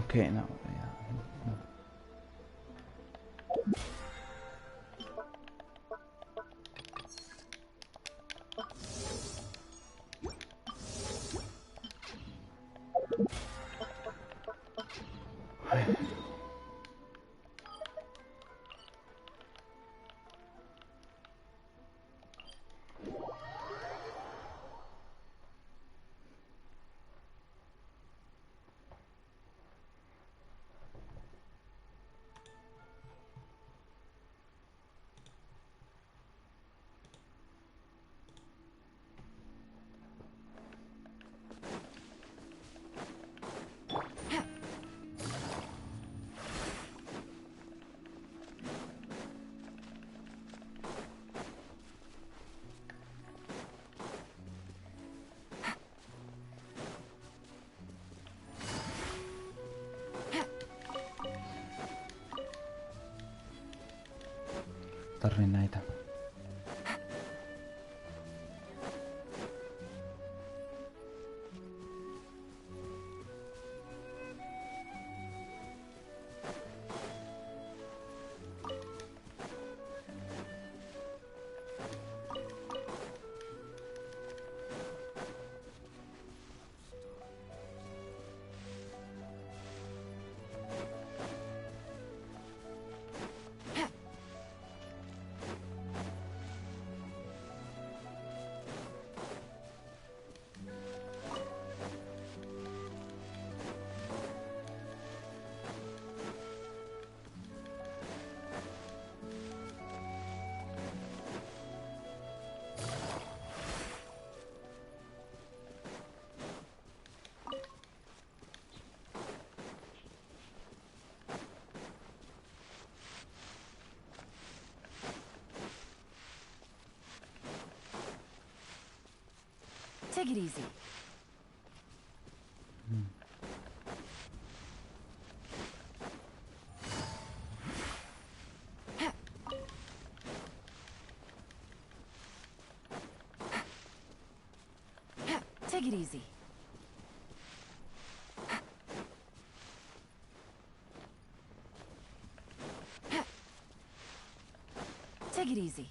Okay, now, yeah. Tarvin näitä. Take it easy. Take it easy. Take it easy.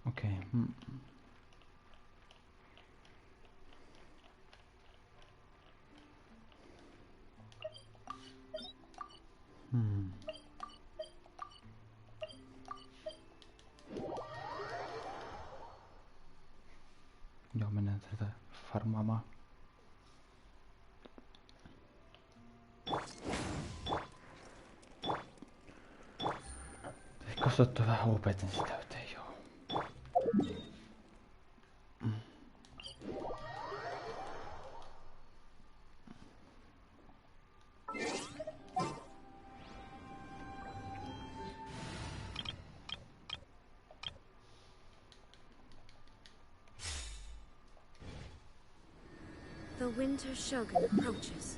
Okei. Joo, mennään tätä farmaamaan. Ehkä se ottaa vähän HP:tä sitä täyteen, joo. The Winter Shogun approaches.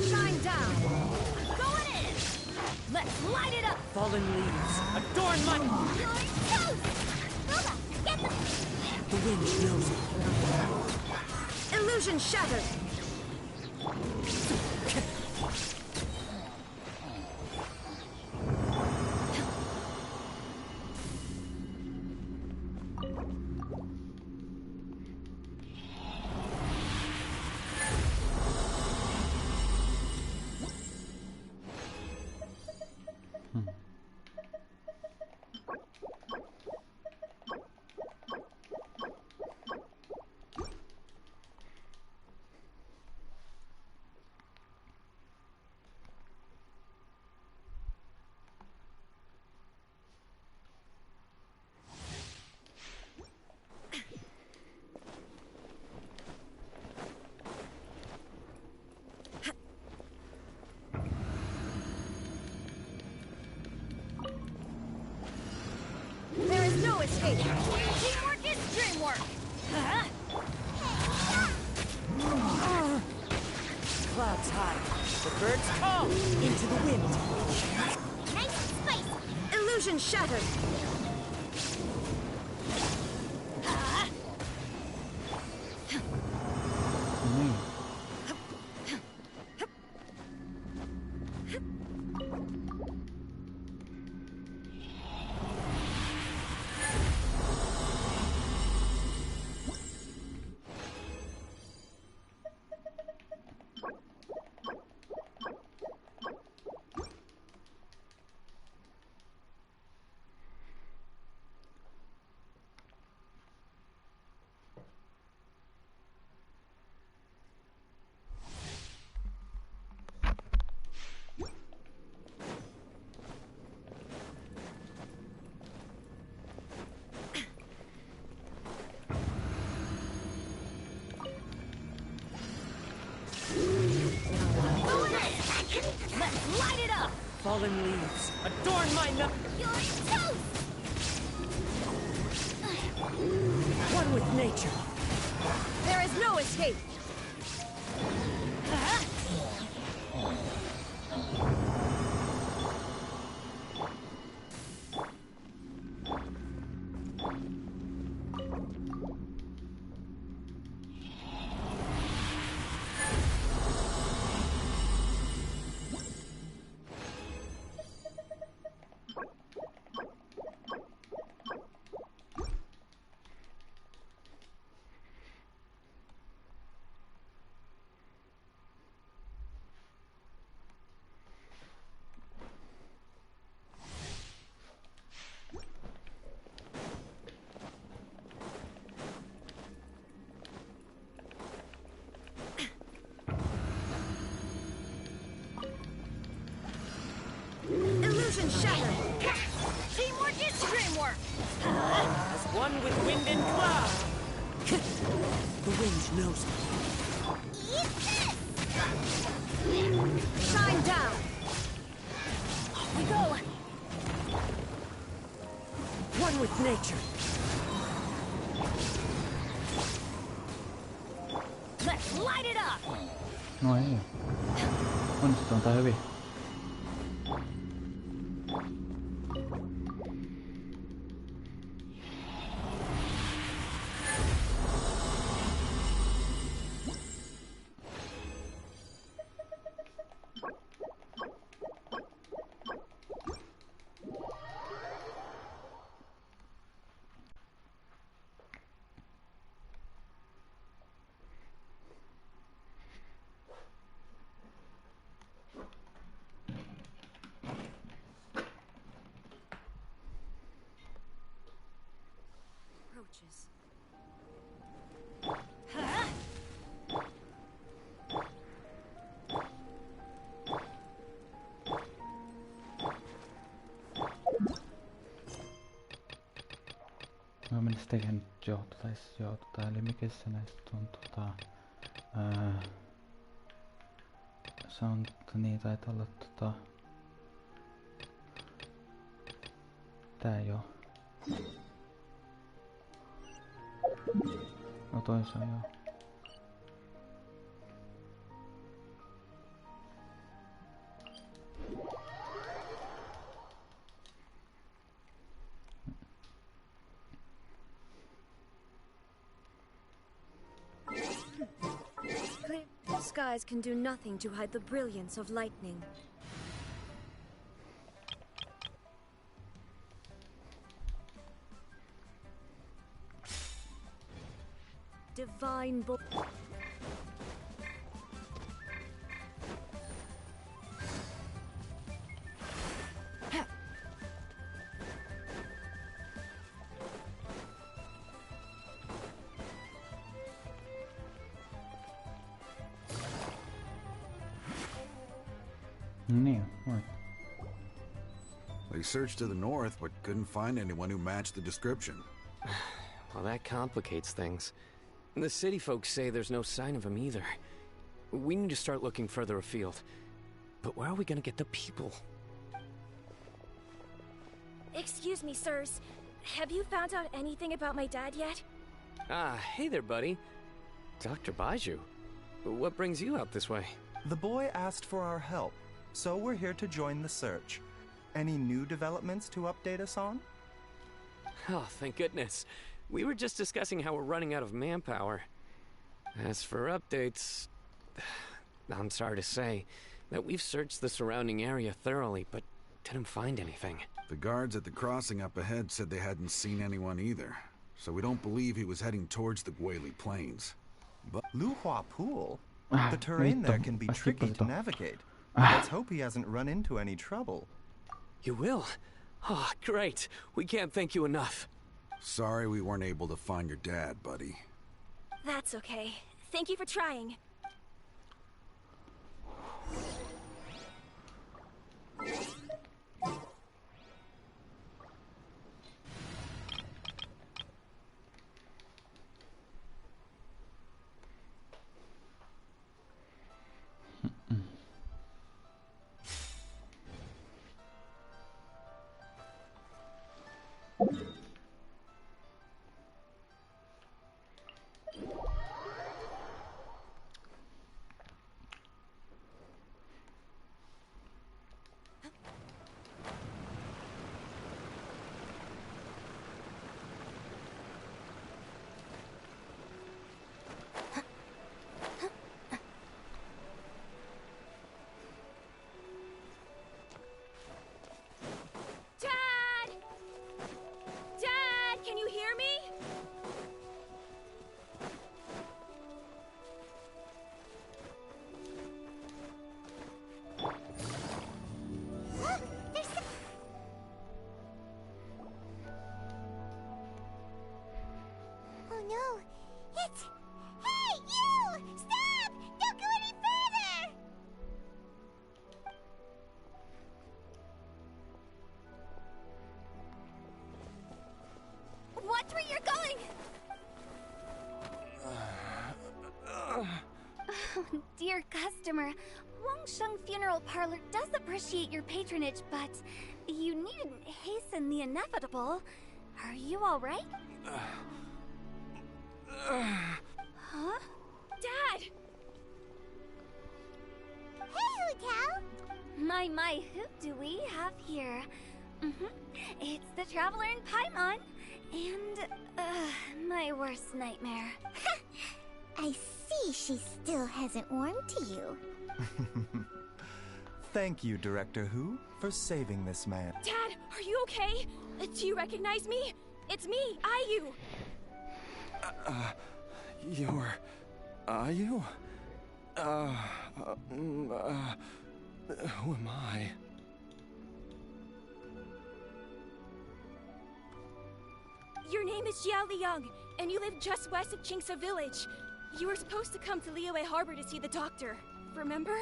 Shine down. Going in. Let's light it up. Fallen leaves adorn my... You're toast! Hilda, get The wind blows it. the... Illusion shattered! There is no escape. Teamwork is dreamwork. Clouds high. The birds call into the wind. Nice space! Illusion shattered! Niin. Let's light it up. Fallen leaves adorn my... You're toast! One with nature. There is no escape. Illusion shattered. Teamwork is dreamwork. As one with wind and cloud. The wind knows me. Eat this! Shine down. Off we go. One with nature. Let's light it up. No ei. Onnistutaan tää hyvin. Approaches. Huh? Mä menin tekemään eli mikä se näistä on sound, niin taitaa olla tää joo. No toi se on joo. Clear skies can do nothing to hide the brilliance of lightning. Divine bo- Niin, moi. They searched to the north, but couldn't find anyone who matched the description. Well, that complicates things. The city folks say there's no sign of him either. We need to start looking further afield. But where are we gonna get the people? Excuse me, sirs. Have you found out anything about my dad yet? Ah, hey there, buddy. Dr. Baizhu. What brings you out this way? The boy asked for our help, so we're here to join the search. Any new developments to update us on? Oh, thank goodness. We were just discussing how we're running out of manpower. As for updates, I'm sorry to say that we've searched the surrounding area thoroughly, but didn't find anything. The guards at the crossing up ahead said they hadn't seen anyone either, so we don't believe he was heading towards the Guili Plains. But Luhua Pool? Ah, The terrain there vittu. can be Mä tricky to skippasin ton. navigate. Let's hope he hasn't run into any trouble. You will? Oh, great. We can't thank you enough. sorry we weren't able to find your dad, buddy. That's okay. Thank you for trying. Dad! Dear customer, Wangsheng Funeral Parlor does appreciate your patronage, but you needn't hasten the inevitable. Are you alright? Huh? Dad! Hey, Hotel! My, who do we have here? It's the Traveler in Paimon, and, my worst nightmare. I see she still hasn't warmed to you. Thank you, Director Who, for saving this man. Dad, are you okay? Do you recognize me? It's me, Ayu. Are you? Who am I? Your name is Jia Liang, and you live just west of Qingse Village. You were supposed to come to Liyue Harbor to see the doctor. Remember?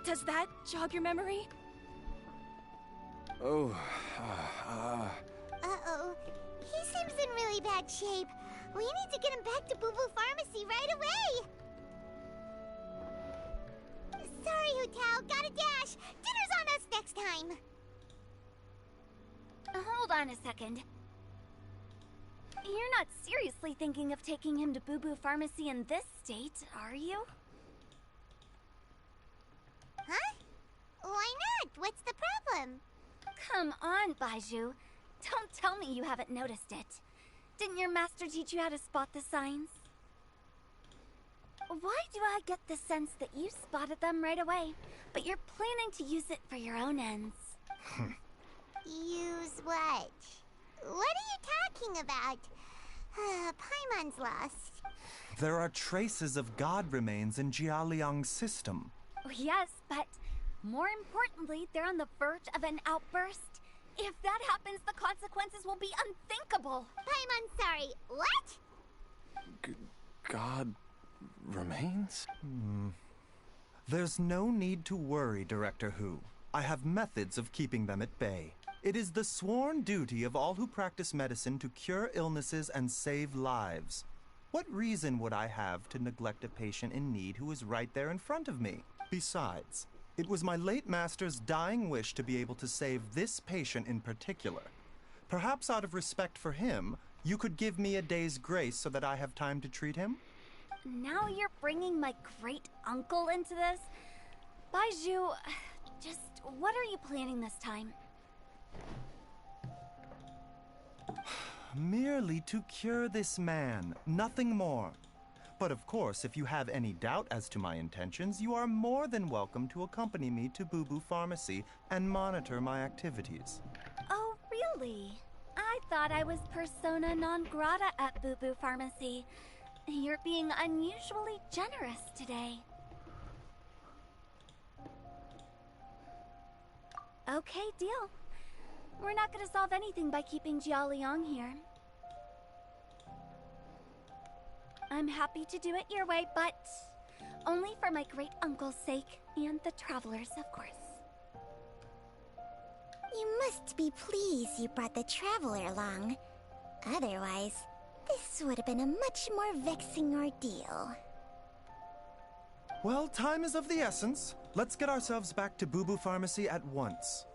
Does that jog your memory? Oh, Uh-oh. He seems in really bad shape. We need to get him back to Boo Boo Pharmacy right away! Sorry, Hotel. Gotta dash. Dinner's on us next time. Hold on a second. You're not seriously thinking of taking him to Boo Boo Pharmacy in this state, are you? Huh? Why not? What's the problem? Come on, Baizhu. Don't tell me you haven't noticed it. Didn't your master teach you how to spot the signs? Why do I get the sense that you spotted them right away, but you're planning to use it for your own ends? Use what? What are you talking about? Paimon's lost. there are traces of god remains in Jialiang's system. Oh, yes, but more importantly, they're on the verge of an outburst. If that happens, the consequences will be unthinkable. Paimon, sorry. What? God remains? There's no need to worry, Director Who. I have methods of keeping them at bay. It is the sworn duty of all who practice medicine to cure illnesses and save lives. What reason would I have to neglect a patient in need who is right there in front of me? Besides, it was my late master's dying wish to be able to save this patient in particular. Perhaps out of respect for him, you could give me a day's grace so that I have time to treat him? Now you're bringing my great-uncle into this? Baizhu, just what are you planning this time? Merely to cure this man, nothing more. But of course, if you have any doubt as to my intentions, you are more than welcome to accompany me to Boo Boo Pharmacy and monitor my activities. Oh, really? I thought I was persona non grata at Boo Boo Pharmacy. You're being unusually generous today. Okay, deal. We're not gonna solve anything by keeping Jialiang here. I'm happy to do it your way, but only for my great-uncle's sake and the travelers, of course. You must be pleased you brought the traveler along. Otherwise, this would have been a much more vexing ordeal. Well, time is of the essence. Let's get ourselves back to Boo Boo Pharmacy at once.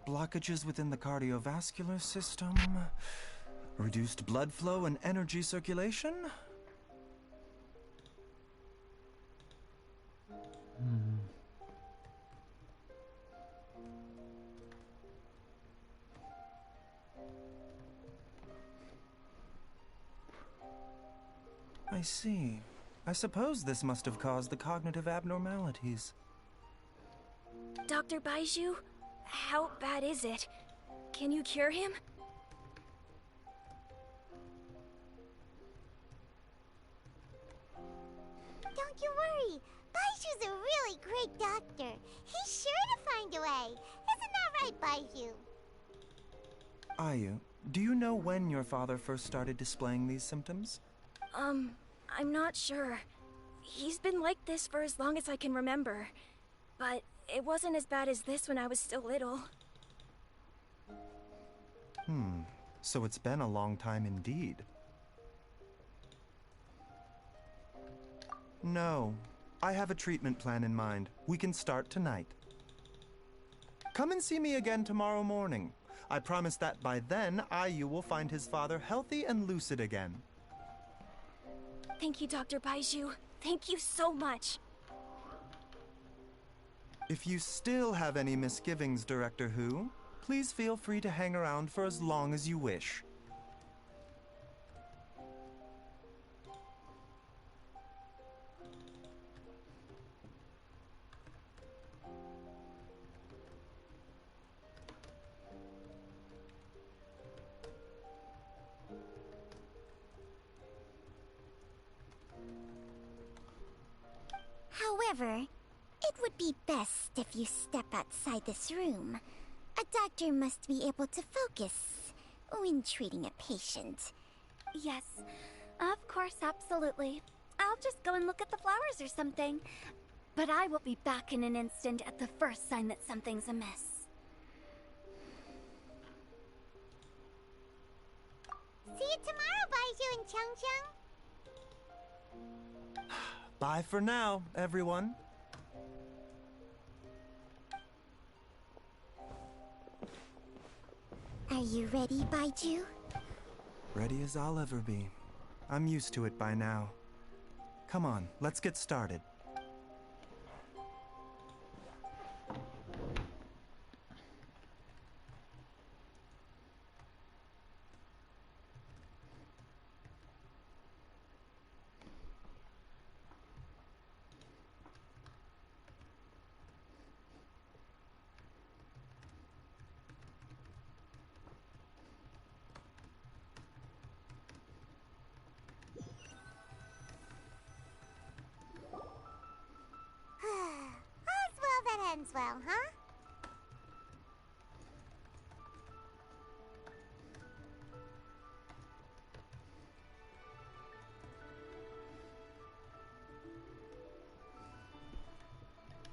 Blockages within the cardiovascular system, reduced blood flow and energy circulation. I see. I suppose this must have caused the cognitive abnormalities. Dr. Baizhu, how bad is it? Can you cure him? Don't you worry. Baizhu's a really great doctor. He's sure to find a way. Isn't that right, Baizhu? Ayu, Do you know when your father first started displaying these symptoms? I'm not sure. He's been like this for as long as I can remember. But it wasn't as bad as this when I was still little. So it's been a long time indeed. No, I have a treatment plan in mind. We can start tonight. Come and see me again tomorrow morning. I promise that by then, Ayu will find his father healthy and lucid again. Thank you, Dr. Baizhu. Thank you so much. If you still have any misgivings, Director Hu, please feel free to hang around for as long as you wish. However, it would be best if you step outside this room. A doctor must be able to focus when treating a patient. Yes, of course, absolutely. I'll just go and look at the flowers or something. But I will be back in an instant at the first sign that something's amiss. See you tomorrow, Baizhu and Changcheng. Bye for now, everyone. Are you ready, Baizhu? Ready as I'll ever be. I'm used to it by now. Come on, let's get started. All's well that ends well, huh?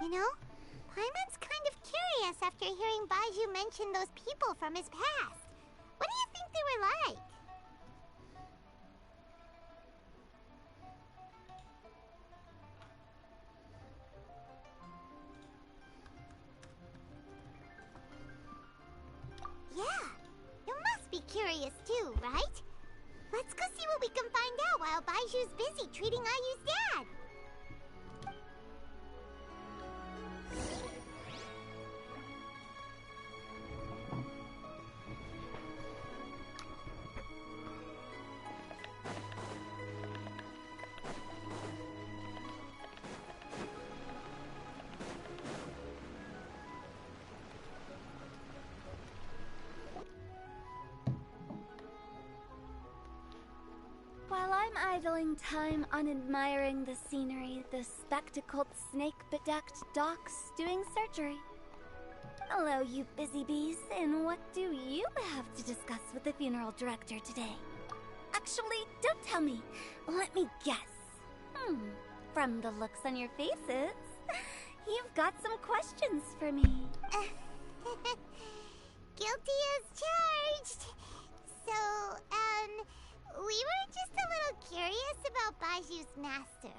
You know, Paimon's kind of curious after hearing Baizhu mention those people from his past. What do you think they were like? Yeah, you must be curious too, right? Let's go see what we can find out while Baizhu's busy treating Ayu's dad. While I'm idling time on admiring the scenery, the spectacled snake-bedecked docs doing surgery. Hello, you busy bees, and what do you have to discuss with the funeral director today? Actually, don't tell me. Let me guess. From the looks on your faces, you've got some questions for me. Guilty as charged. So, we were just a little curious about Baizhu's master.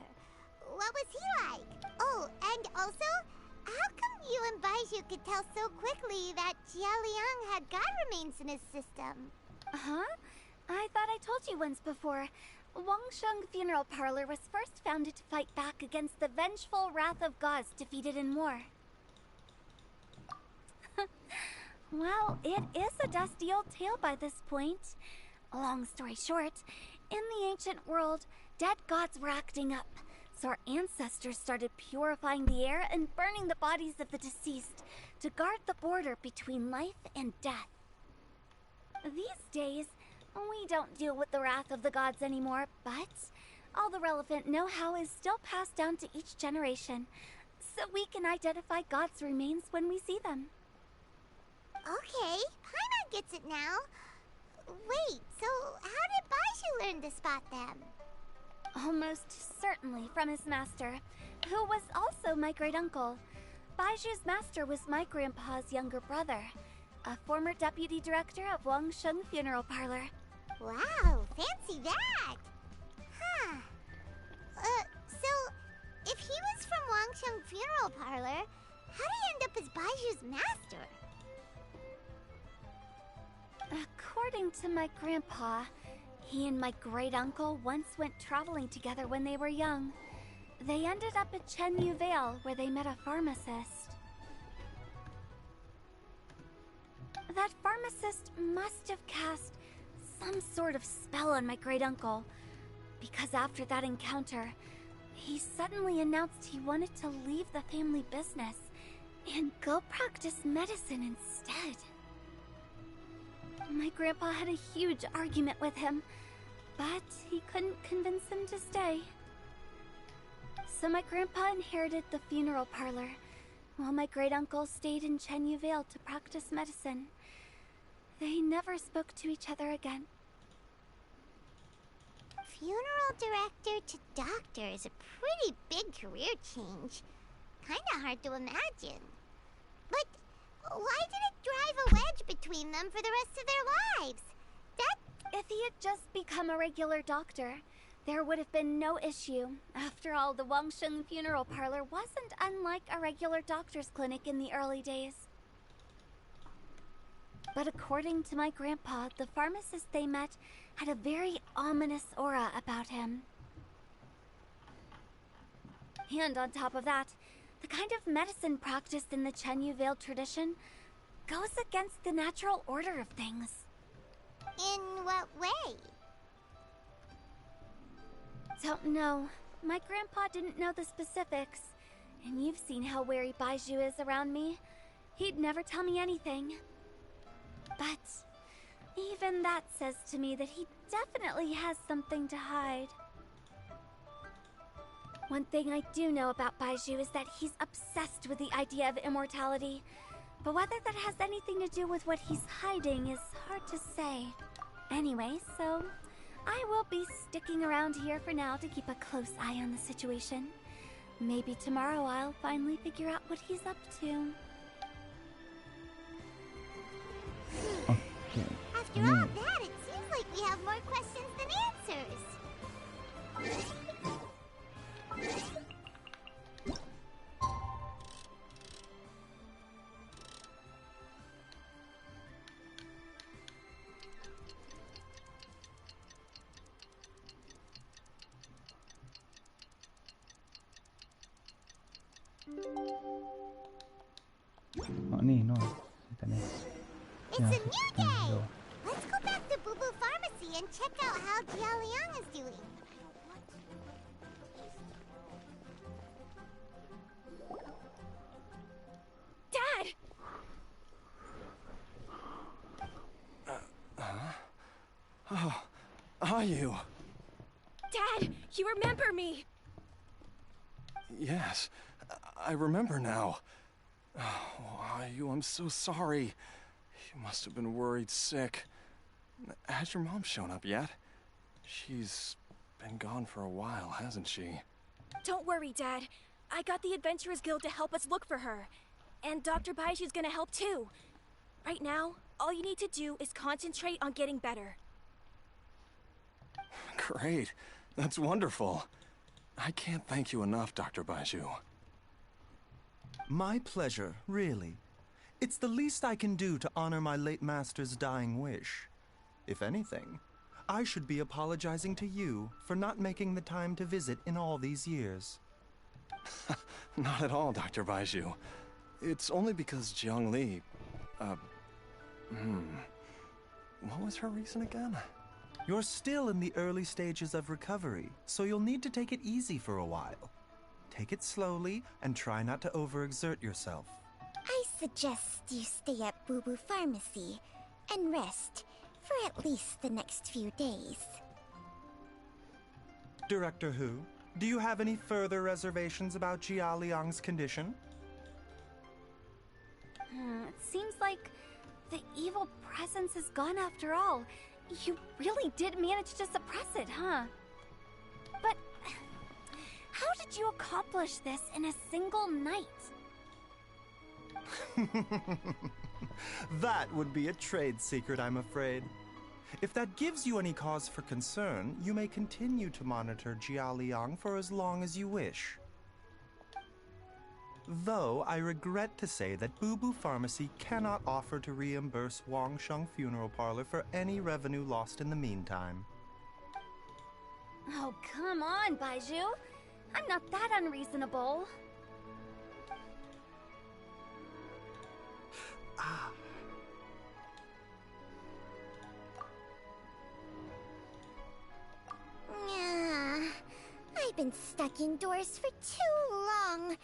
What was he like? Oh, and also, how come you and Baizhu could tell so quickly that Jia Liang had god remains in his system? Huh? I thought I told you once before. Wangsheng Funeral Parlor was first founded to fight back against the vengeful wrath of gods defeated in war. Well, it is a dusty old tale by this point. Long story short, in the ancient world, dead gods were acting up, so our ancestors started purifying the air and burning the bodies of the deceased to guard the border between life and death. These days, we don't deal with the wrath of the gods anymore, but all the relevant know-how is still passed down to each generation, so we can identify gods' remains when we see them. Okay, Paimon gets it now. Wait, so how did Baizhu learn to spot them? Almost certainly from his master, who was also my great-uncle. Baizhu's master was my grandpa's younger brother, a former deputy director of Wangsheng Funeral Parlor. Wow, fancy that! Huh. So, if he was from Wangsheng Funeral Parlor, how did he end up as Baizhu's master? According to my grandpa, he and my great-uncle once went traveling together when they were young. They ended up at Chenyu Vale, where they met a pharmacist. That pharmacist must have cast some sort of spell on my great-uncle, because after that encounter, he suddenly announced he wanted to leave the family business and go practice medicine instead. My grandpa had a huge argument with him, but he couldn't convince him to stay. So my grandpa inherited the funeral parlor, while my great-uncle stayed in Chenyu Vale to practice medicine. They never spoke to each other again. Funeral director to doctor is a pretty big career change. Kinda hard to imagine. But why did it drive a wedge between them for the rest of their lives? If he had just become a regular doctor, there would have been no issue. After all, the Wangsheng Funeral Parlor wasn't unlike a regular doctor's clinic in the early days. But according to my grandpa, the pharmacist they met had a very ominous aura about him. And on top of that, the kind of medicine practiced in the Chenyu Vale tradition goes against the natural order of things. In what way? Don't know. My grandpa didn't know the specifics, and you've seen how wary Baizhu is around me. He'd never tell me anything. But even that says to me that he definitely has something to hide. One thing I do know about Baizhu is that he's obsessed with the idea of immortality. But whether that has anything to do with what he's hiding is hard to say. Anyway, so I will be sticking around here for now to keep a close eye on the situation. Maybe tomorrow I'll finally figure out what he's up to. Okay. After all that, it seems like we have more questions than answers. Oh, nih, no. Kita nih. It's Ya, a new day! yo. Let's go back to Boo Boo Pharmacy and check out how Jia Liang is doing. Dad! Oh, are you? Dad, you remember me! Yes, I remember now. Oh, Ayu, I'm so sorry. You must have been worried sick. Has your mom shown up yet? She's been gone for a while, hasn't she? Don't worry, Dad. I got the Adventurers Guild to help us look for her. And Dr. Baizhu's gonna help too. Right now, all you need to do is concentrate on getting better. Great. That's wonderful. I can't thank you enough, Dr. Baizhu. My pleasure, really. It's the least I can do to honor my late master's dying wish. If anything, I should be apologizing to you for not making the time to visit in all these years. Not at all, Dr. Baizhu. It's only because Jiang Li... What was her reason again? You're still in the early stages of recovery, so you'll need to take it easy for a while. Take it slowly and try not to overexert yourself. I suggest you stay at Boo Boo Pharmacy and rest for at least the next few days. Director Hu, do you have any further reservations about Jia Liang's condition? It seems like the evil presence is gone after all, You really did manage to suppress it, huh? But how did you accomplish this in a single night? That would be a trade secret, I'm afraid. If that gives you any cause for concern, you may continue to monitor Jialiang for as long as you wish. Though I regret to say that Boo Boo Pharmacy cannot offer to reimburse Wang Sheng Funeral Parlor for any revenue lost in the meantime. Oh, come on, Baizhu. I'm not that unreasonable. I've been stuck indoors for too long.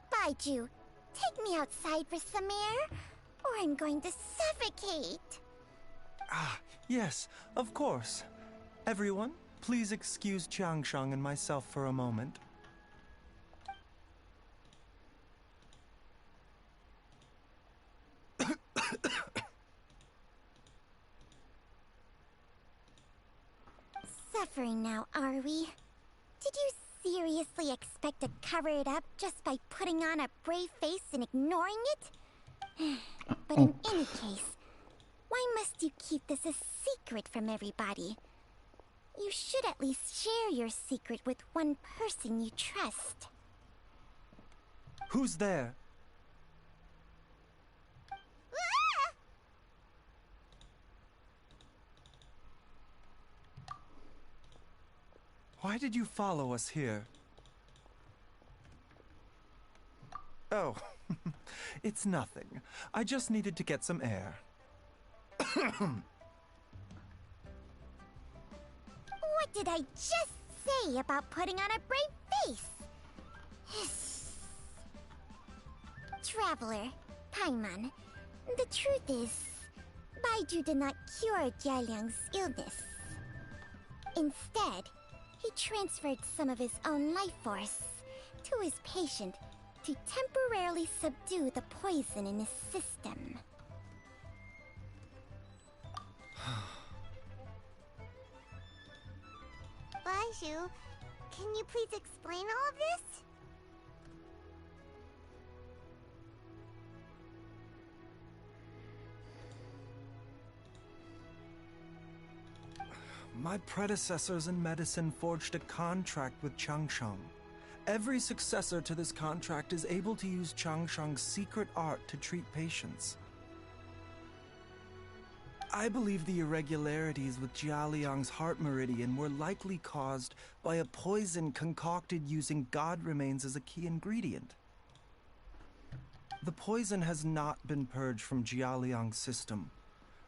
Baizhu, take me outside for some air, or I'm going to suffocate. Yes, of course. Everyone, please excuse Qiangsheng and myself for a moment. Suffering now, are we? Did you seriously expect to cover it up just by putting on a brave face and ignoring it? But in any case, why must you keep this a secret from everybody? You should at least share your secret with one person you trust. Who's there? Why did you follow us here? Oh, it's nothing. I just needed to get some air. What did I just say about putting on a brave face? Traveler, Paimon, the truth is, Baizhu did not cure Jialiang's illness. Instead, he transferred some of his own life force to his patient to temporarily subdue the poison in his system. Baizhu, can you please explain all of this? My predecessors in medicine forged a contract with Changsheng. Every successor to this contract is able to use Changsheng's secret art to treat patients. I believe the irregularities with Jialiang's heart meridian were likely caused by a poison concocted using god remains as a key ingredient. The poison has not been purged from Jialiang's system.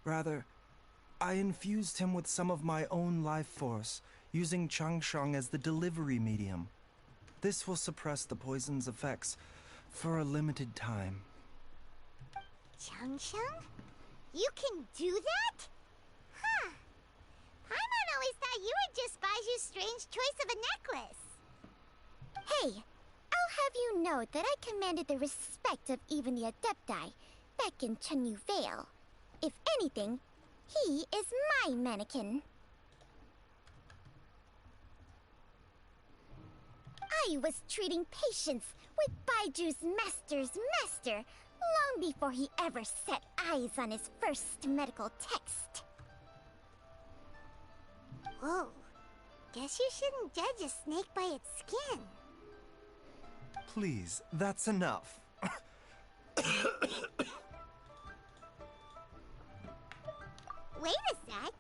Rather, I infused him with some of my own life force, using Changsheng as the delivery medium. This will suppress the poison's effects for a limited time. Changsheng? You can do that? Huh. Paimon always thought you were just Baizhu's strange choice of a necklace. Hey, I'll have you know that I commanded the respect of even the Adepti back in Chenyu Vale. If anything, he is my mannequin. I was treating patients with Baiju's master's master long before he ever set eyes on his first medical text. Whoa. Guess you shouldn't judge a snake by its skin. Please, that's enough. Wait a sec.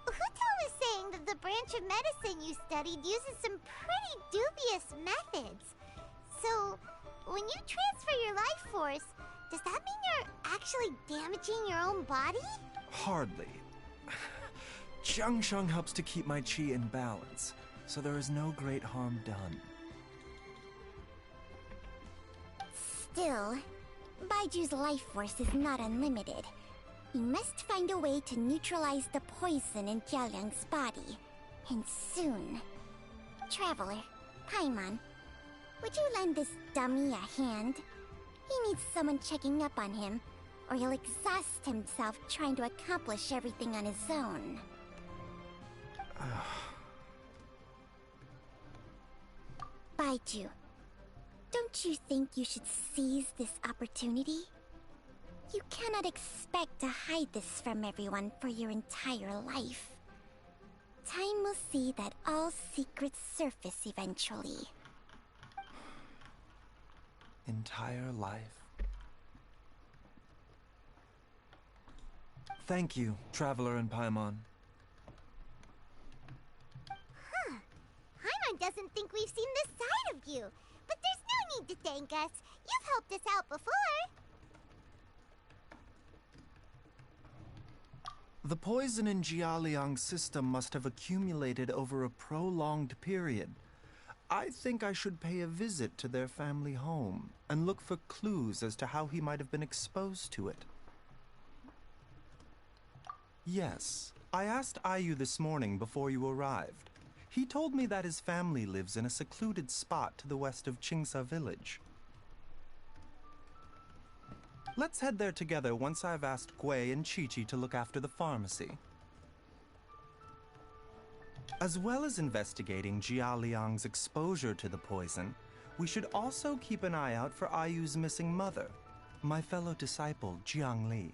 Hutel is saying that the branch of medicine you studied uses some pretty dubious methods. So, when you transfer your life force, does that mean you're actually damaging your own body? Hardly. Changsheng helps to keep my chi in balance, so there is no great harm done. Still, Baiju's life force is not unlimited. We must find a way to neutralize the poison in Jialiang's body. And soon. Traveler, Paimon, would you lend this dummy a hand? He needs someone checking up on him, or he'll exhaust himself trying to accomplish everything on his own. Baizhu, don't you think you should seize this opportunity? You cannot expect to hide this from everyone for your entire life. Time will see that all secrets surface eventually. Entire life. Thank you, Traveler and Paimon. Paimon doesn't think we've seen this side of you, but there's no need to thank us. You've helped us out before. The poison in Jialiang's system must have accumulated over a prolonged period. I think I should pay a visit to their family home and look for clues as to how he might have been exposed to it. Yes, I asked Ayu this morning before you arrived. He told me that his family lives in a secluded spot to the west of Qingsa village. Let's head there together once I've asked Gui and Chi-Chi to look after the pharmacy. As well as investigating Jia Liang's exposure to the poison, we should also keep an eye out for Ayu's missing mother, my fellow disciple Jiang Li.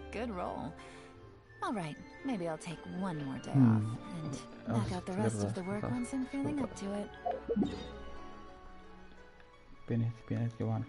Good roll. All right, maybe I'll take one more day off and knock out the rest of the work once I'm feeling up to it. Pienit gimana?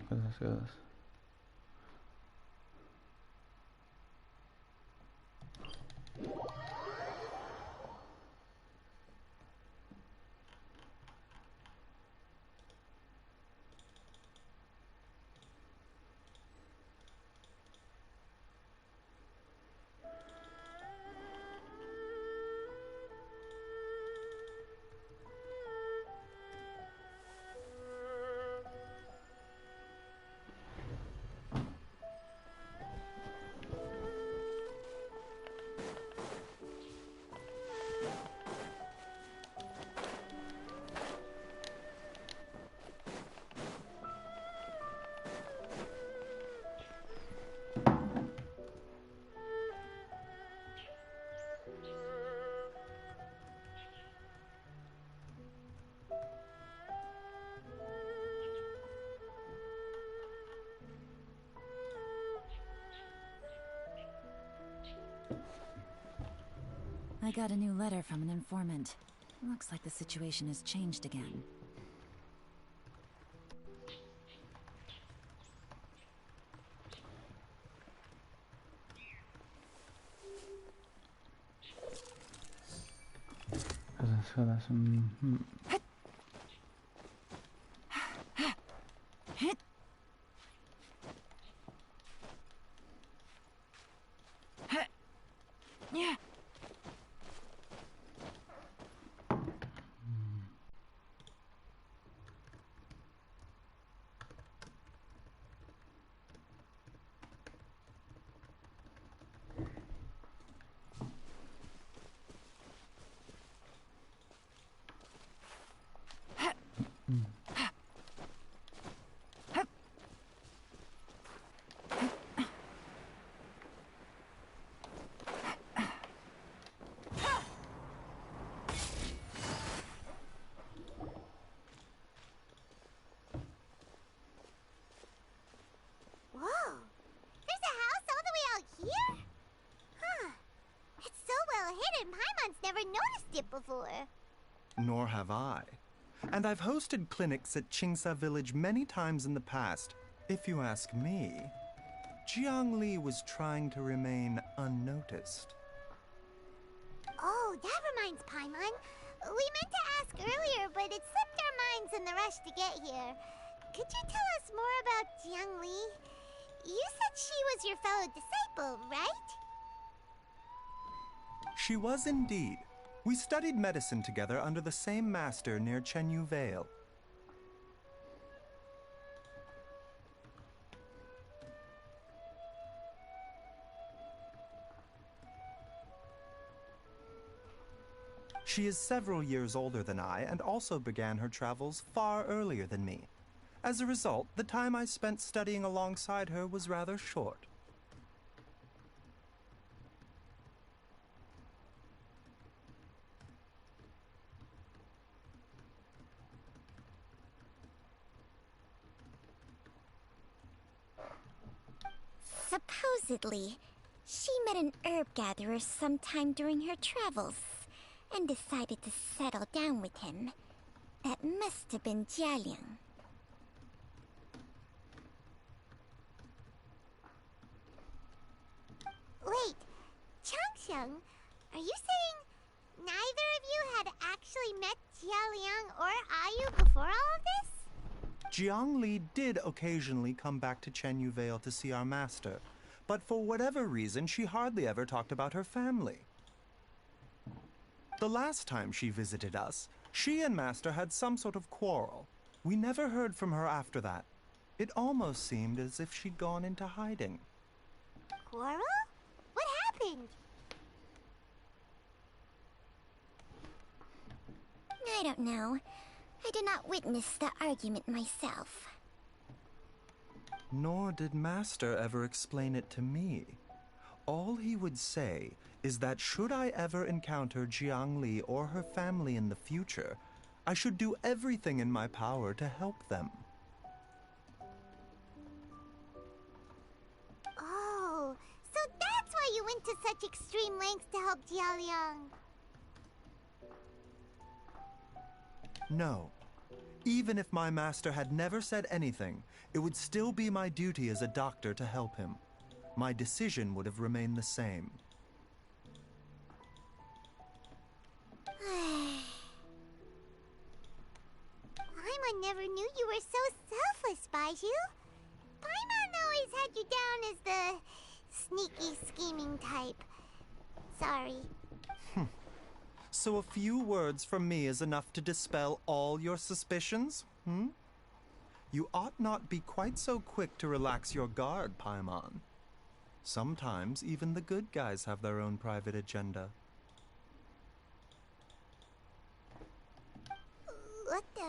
Cosas. I got a new letter from an informant. Looks like the situation has changed again. Cosas. Yeah. noticed it before. Nor have I. And I've hosted clinics at Qingsa Village many times in the past. If you ask me, Jiangli was trying to remain unnoticed. Oh, that reminds Paimon. We meant to ask earlier, but it slipped our minds in the rush to get here. Could you tell us more about Jiangli? You said she was your fellow disciple, right? She was indeed. We studied medicine together under the same master near Chenyu Vale. She is several years older than I and also began her travels far earlier than me. As a result, the time I spent studying alongside her was rather short. Supposedly, she met an herb gatherer sometime during her travels and decided to settle down with him. That must have been Jialiang. Wait, Changsheng, are you saying neither of you had actually met Jialiang or Ayu before all of this? Jiangli did occasionally come back to Chenyu Vale to see our master, but for whatever reason, she hardly ever talked about her family. The last time she visited us, she and Master had some sort of quarrel. We never heard from her after that. It almost seemed as if she'd gone into hiding. Quarrel? What happened? I don't know. I did not witness the argument myself. Nor did Master ever explain it to me. All he would say is that should I ever encounter Jiangli or her family in the future, I should do everything in my power to help them. Oh, so that's why you went to such extreme lengths to help Jialiang. No. Even if my master had never said anything, it would still be my duty as a doctor to help him. My decision would have remained the same. Paimon never knew you were so selfless, Baizhu. Paimon always had you down as the sneaky, scheming type. Sorry. So a few words from me is enough to dispel all your suspicions? You ought not be quite so quick to relax your guard, Paimon. Sometimes even the good guys have their own private agenda. What the...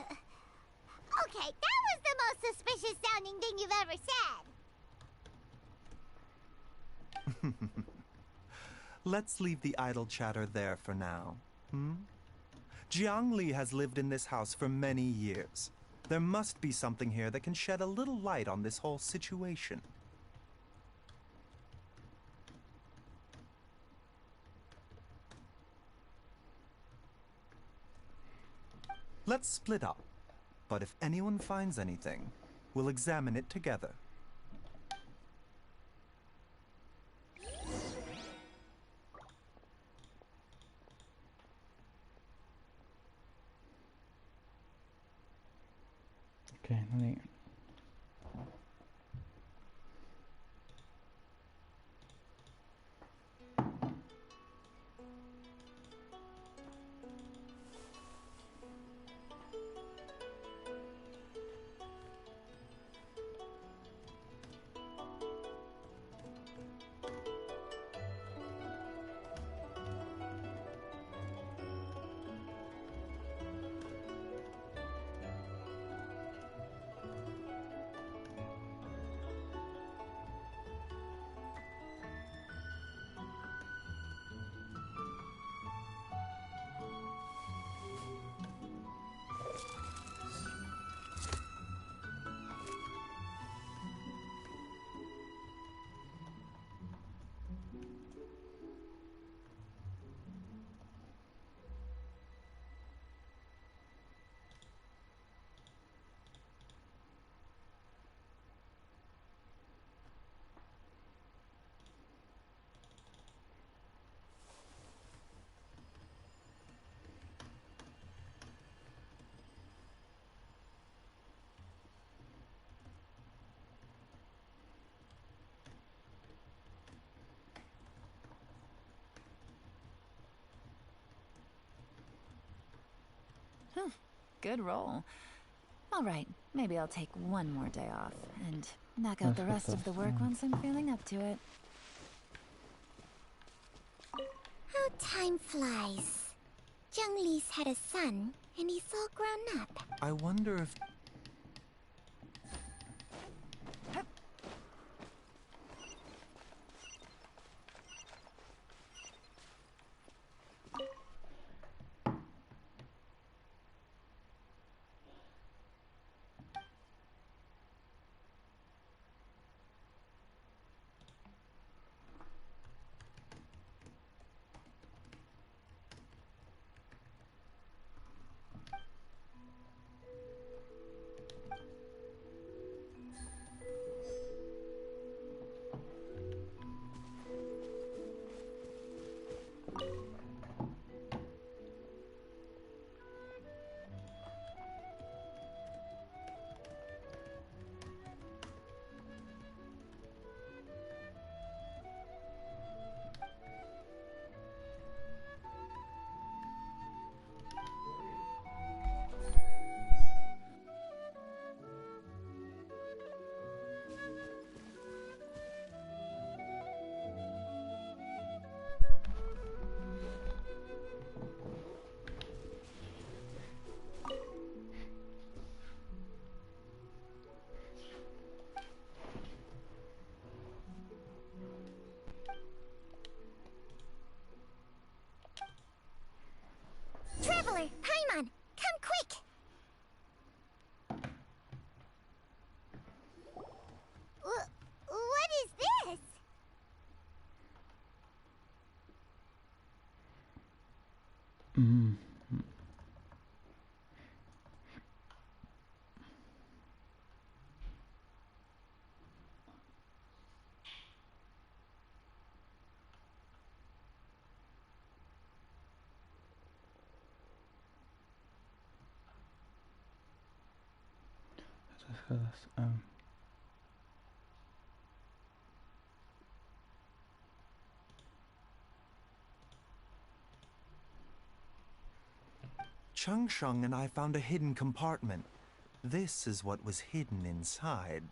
Okay, that was the most suspicious sounding thing you've ever said. Let's leave the idle chatter there for now. Jiangli has lived in this house for many years. There must be something here that can shed a little light on this whole situation. Let's split up, but if anyone finds anything, we'll examine it together. Okei, no niin. Good roll. All right, maybe I'll take one more day off and knock out the rest of the work once I'm feeling up to it. How time flies. Zheng Li's had a son, and he's all grown up. I wonder if... Traveler, Paimon, come quick! What is this? Changsheng and I found a hidden compartment. This is what was hidden inside.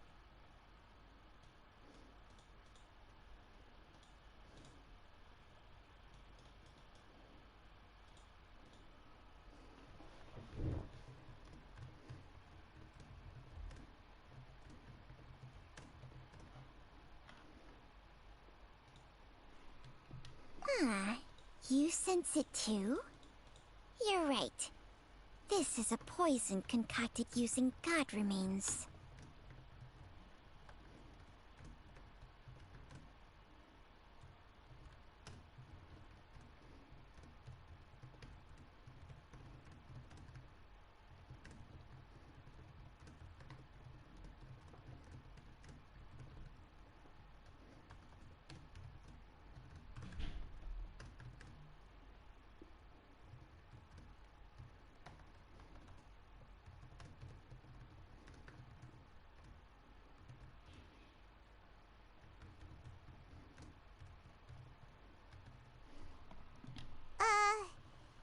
You sense it too? You're right. This is a poison concocted using god remains.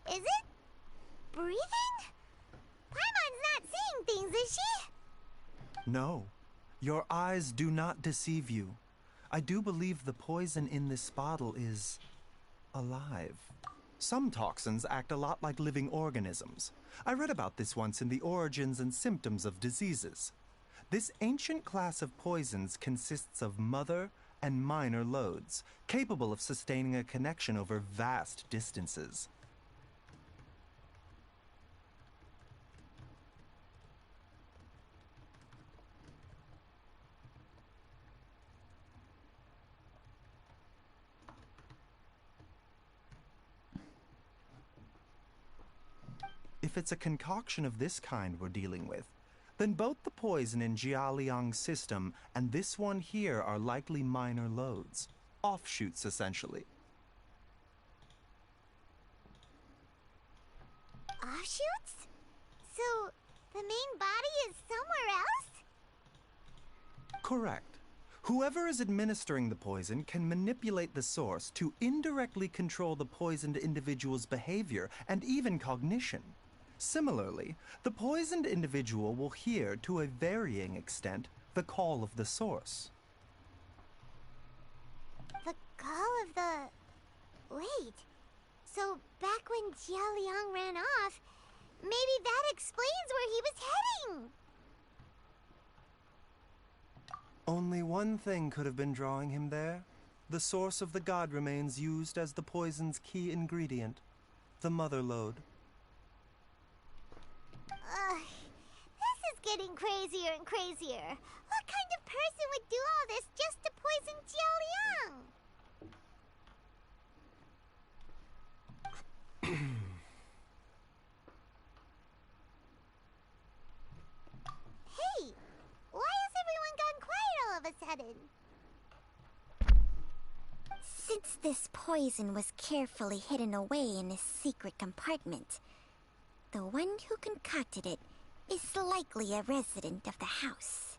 Is it breathing? Paimon's not seeing things, is she? No, your eyes do not deceive you. I do believe the poison in this bottle is alive. Some toxins act a lot like living organisms. I read about this once in the Origins and Symptoms of Diseases. This ancient class of poisons consists of mother and minor loads, capable of sustaining a connection over vast distances. If it's a concoction of this kind we're dealing with, then both the poison in Jialiang's system and this one here are likely minor loads. Offshoots, essentially. Offshoots? So, the main body is somewhere else? Correct. Whoever is administering the poison can manipulate the source to indirectly control the poisoned individual's behavior and even cognition. Similarly, the poisoned individual will hear, to a varying extent, the call of the source. The call of the... Wait. So back when Jia Liang ran off, maybe that explains where he was heading! Only one thing could have been drawing him there. The source of the god remains used as the poison's key ingredient, the mother lode. This is getting crazier and crazier. What kind of person would do all this just to poison Jia Liang? Hey, why has everyone gone quiet all of a sudden? Since this poison was carefully hidden away in a secret compartment, the one who concocted it is likely a resident of the house.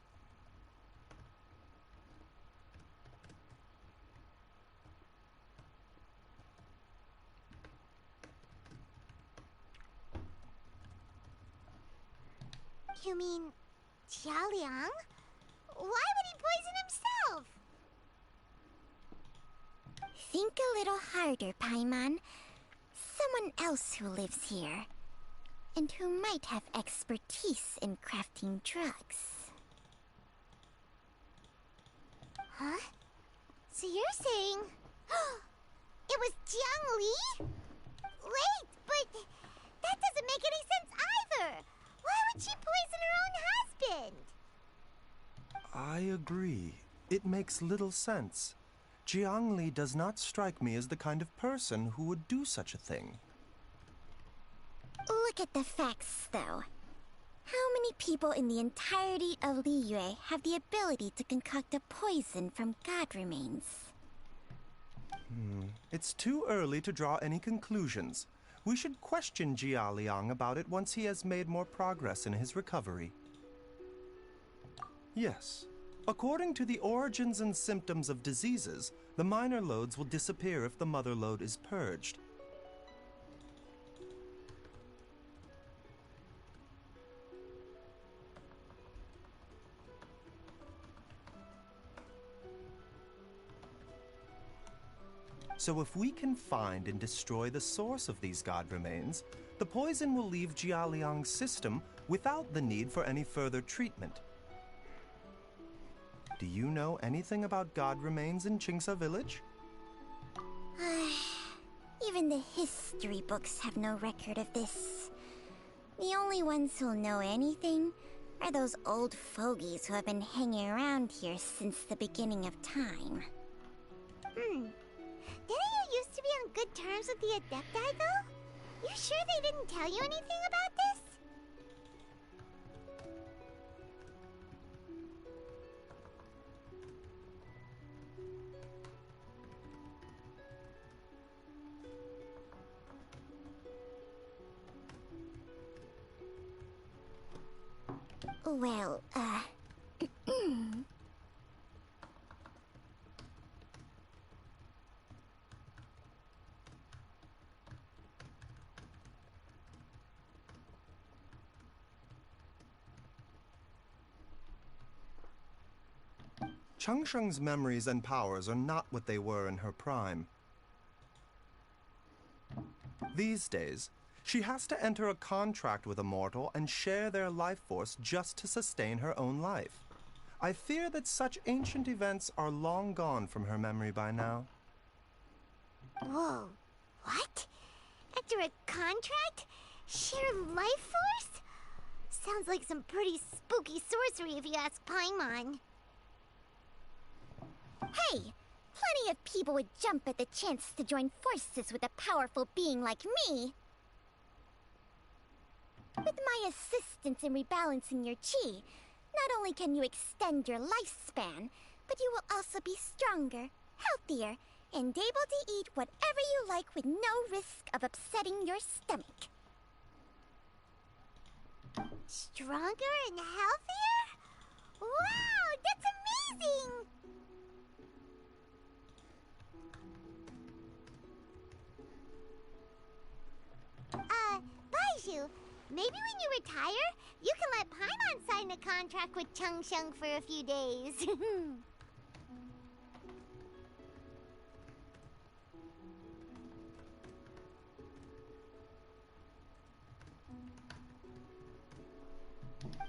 You mean Jia Liang? Why would he poison himself? Think a little harder, Paimon. Someone else who lives here, and who might have expertise in crafting drugs. Huh? So you're saying... it was Jiang Li? Wait, but that doesn't make any sense either! Why would she poison her own husband? I agree. It makes little sense. Jiang Li does not strike me as the kind of person who would do such a thing. Look at the facts, though. How many people in the entirety of Liyue have the ability to concoct a poison from god remains? It's too early to draw any conclusions. We should question Jia Liang about it once he has made more progress in his recovery. Yes. According to the origins and symptoms of diseases, the minor lodes will disappear if the mother lode is purged. So if we can find and destroy the source of these god remains, the poison will leave Jia Liang's system without the need for any further treatment. Do you know anything about god remains in Qingce village? Even the history books have no record of this. The only ones who'll know anything are those old fogies who have been hanging around here since the beginning of time. Didn't you used to be on good terms with the Adepti, though? You sure they didn't tell you anything about this? Well, Changsheng's memories and powers are not what they were in her prime. These days, she has to enter a contract with a mortal and share their life force just to sustain her own life. I fear that such ancient events are long gone from her memory by now. Whoa, what? Enter a contract? Share life force? Sounds like some pretty spooky sorcery if you ask Paimon. hey! Plenty of people would jump at the chance to join forces with a powerful being like me. With my assistance in rebalancing your chi, not only can you extend your lifespan, but you will also be stronger, healthier, and able to eat whatever you like with no risk of upsetting your stomach. Stronger and healthier? Wow, that's amazing! Baizhu, Maybe when you retire, you can let Paimon sign a contract with Changsheng for a few days.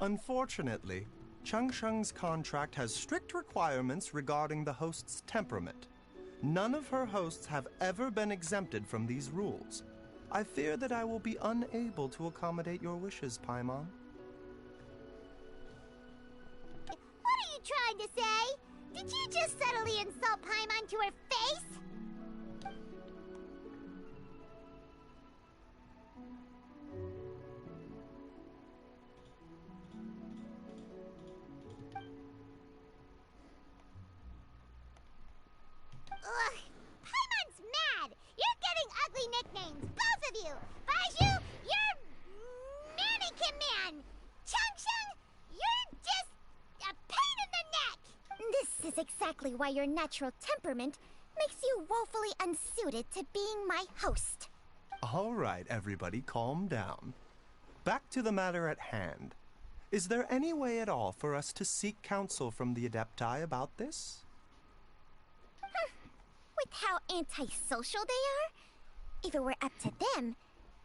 Unfortunately, Changsheng's contract has strict requirements regarding the host's temperament. None of her hosts have ever been exempted from these rules. I fear that I will be unable to accommodate your wishes, Paimon. What are you trying to say? Did you just subtly insult Paimon to her face? Ugh, Paimon's mad! You're getting ugly nicknames, both of you! Baizhu, you're Mannequin Man! Changsheng, you're just a pain in the neck! This is exactly why your natural temperament makes you woefully unsuited to being my host. All right, everybody, calm down. Back to the matter at hand. Is there any way at all for us to seek counsel from the Adepti about this? With how antisocial they are, if it were up to them,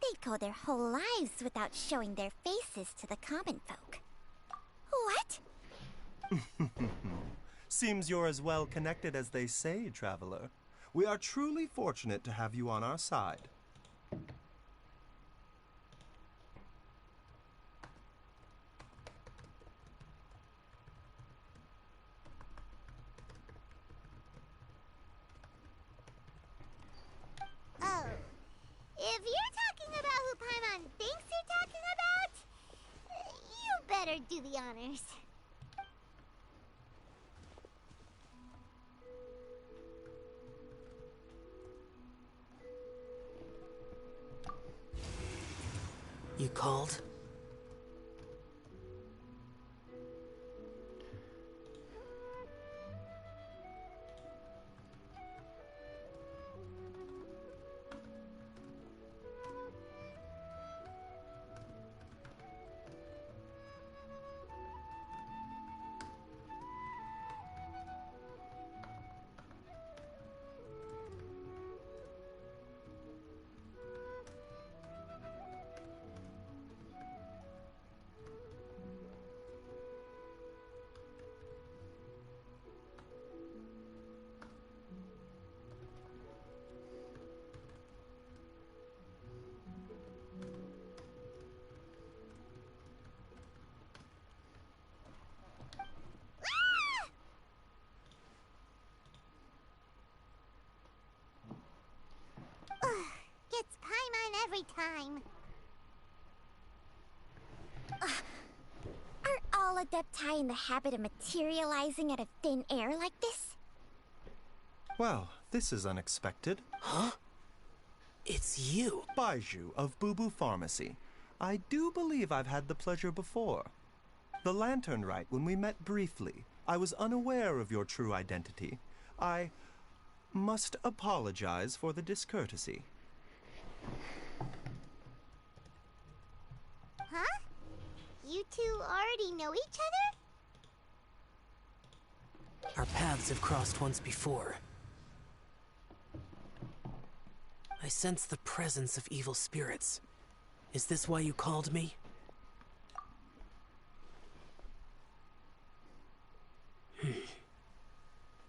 they'd go their whole lives without showing their faces to the common folk. What? Seems you're as well connected as they say, Traveler. We are truly fortunate to have you on our side. Oh, if you're talking about who Paimon thinks you're talking about, you better do the honors. You called? Gets Paimon every time. Are all Adepti in the habit of materializing out of thin air like this? Well, this is unexpected. Huh? It's you. Baizhu of Boo Boo Pharmacy. I do believe I've had the pleasure before. The Lantern Rite, when we met briefly, I was unaware of your true identity. I must apologize for the discourtesy. Huh? You two already know each other? Our paths have crossed once before. I sense the presence of evil spirits. Is this why you called me?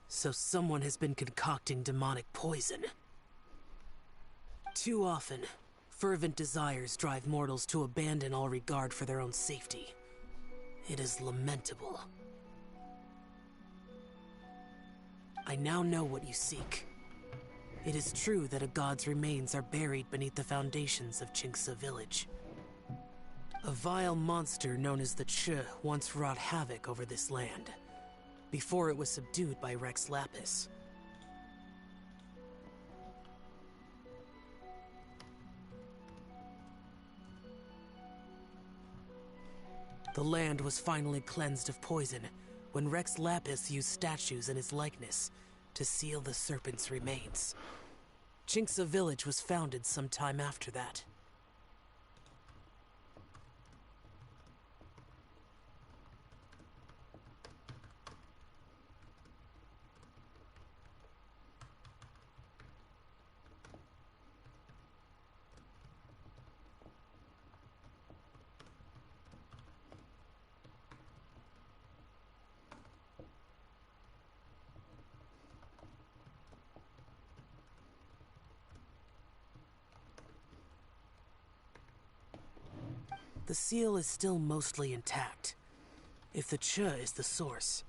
So someone has been concocting demonic poison. Too often, fervent desires drive mortals to abandon all regard for their own safety. It is lamentable. I now know what you seek. It is true that a god's remains are buried beneath the foundations of Qingce village. A vile monster known as the Che once wrought havoc over this land, before it was subdued by Rex Lapis. The land was finally cleansed of poison when Rex Lapis used statues in his likeness to seal the serpent's remains. Qingce village was founded some time after that. The seal is still mostly intact. If the Cha is the source,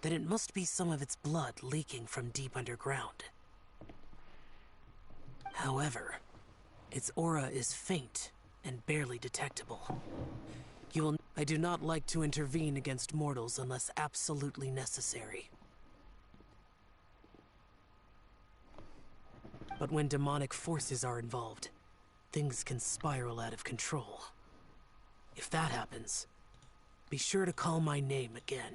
then it must be some of its blood leaking from deep underground. However, its aura is faint and barely detectable. I do not like to intervene against mortals unless absolutely necessary. But when demonic forces are involved, things can spiral out of control. If that happens, be sure to call my name again.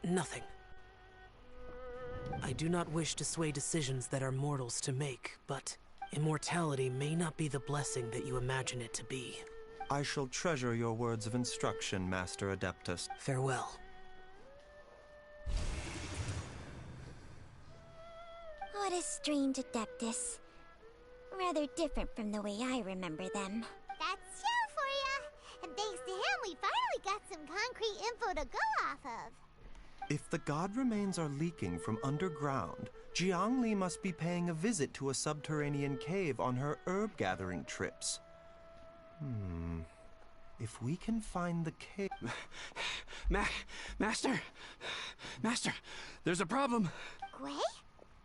Nothing. I do not wish to sway decisions that are mortals to make, but immortality may not be the blessing that you imagine it to be. I shall treasure your words of instruction, Master Adeptus. Farewell. What a strange Adeptus. Rather different from the way I remember them. That's Xiao for ya! And thanks to him, we finally got some concrete info to go off of. If the god remains are leaking from underground, Jiangli must be paying a visit to a subterranean cave on her herb-gathering trips. If we can find the cave... Master, there's a problem. Gui?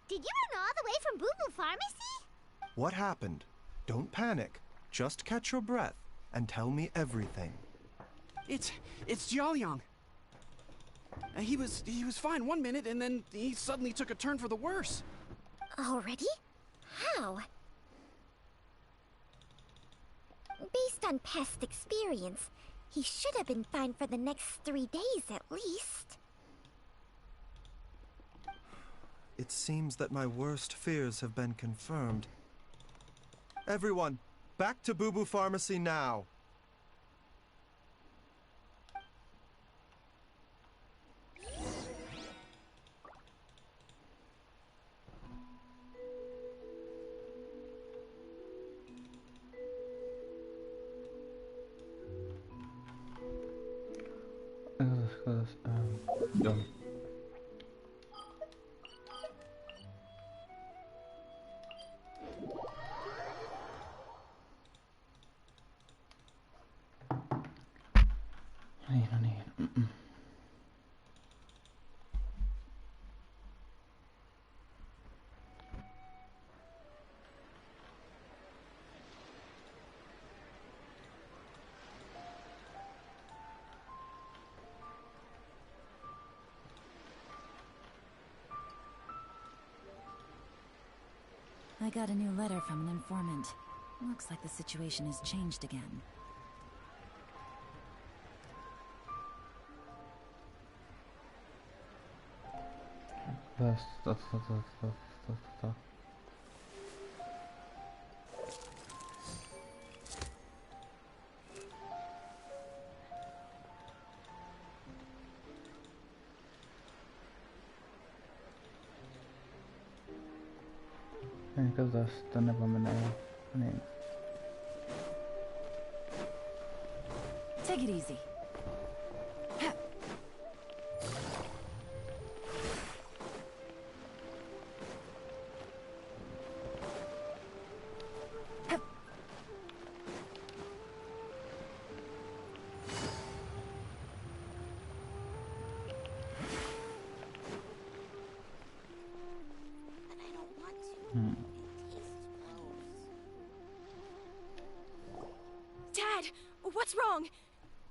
Did you run all the way from Boo Boo Pharmacy? What happened? Don't panic. Just catch your breath and tell me everything. It's Jiaoliang. He was fine one minute, and then he suddenly took a turn for the worse. Already? How? Based on past experience, he should have been fine for the next 3 days at least. It seems that my worst fears have been confirmed. Everyone, back to Boo Boo Pharmacy now! Done. Niin. I got a new letter from an informant. Looks like the situation has changed again. Katsotaan tänne vaan menee. Niin. Take it easy. Dad, what's wrong?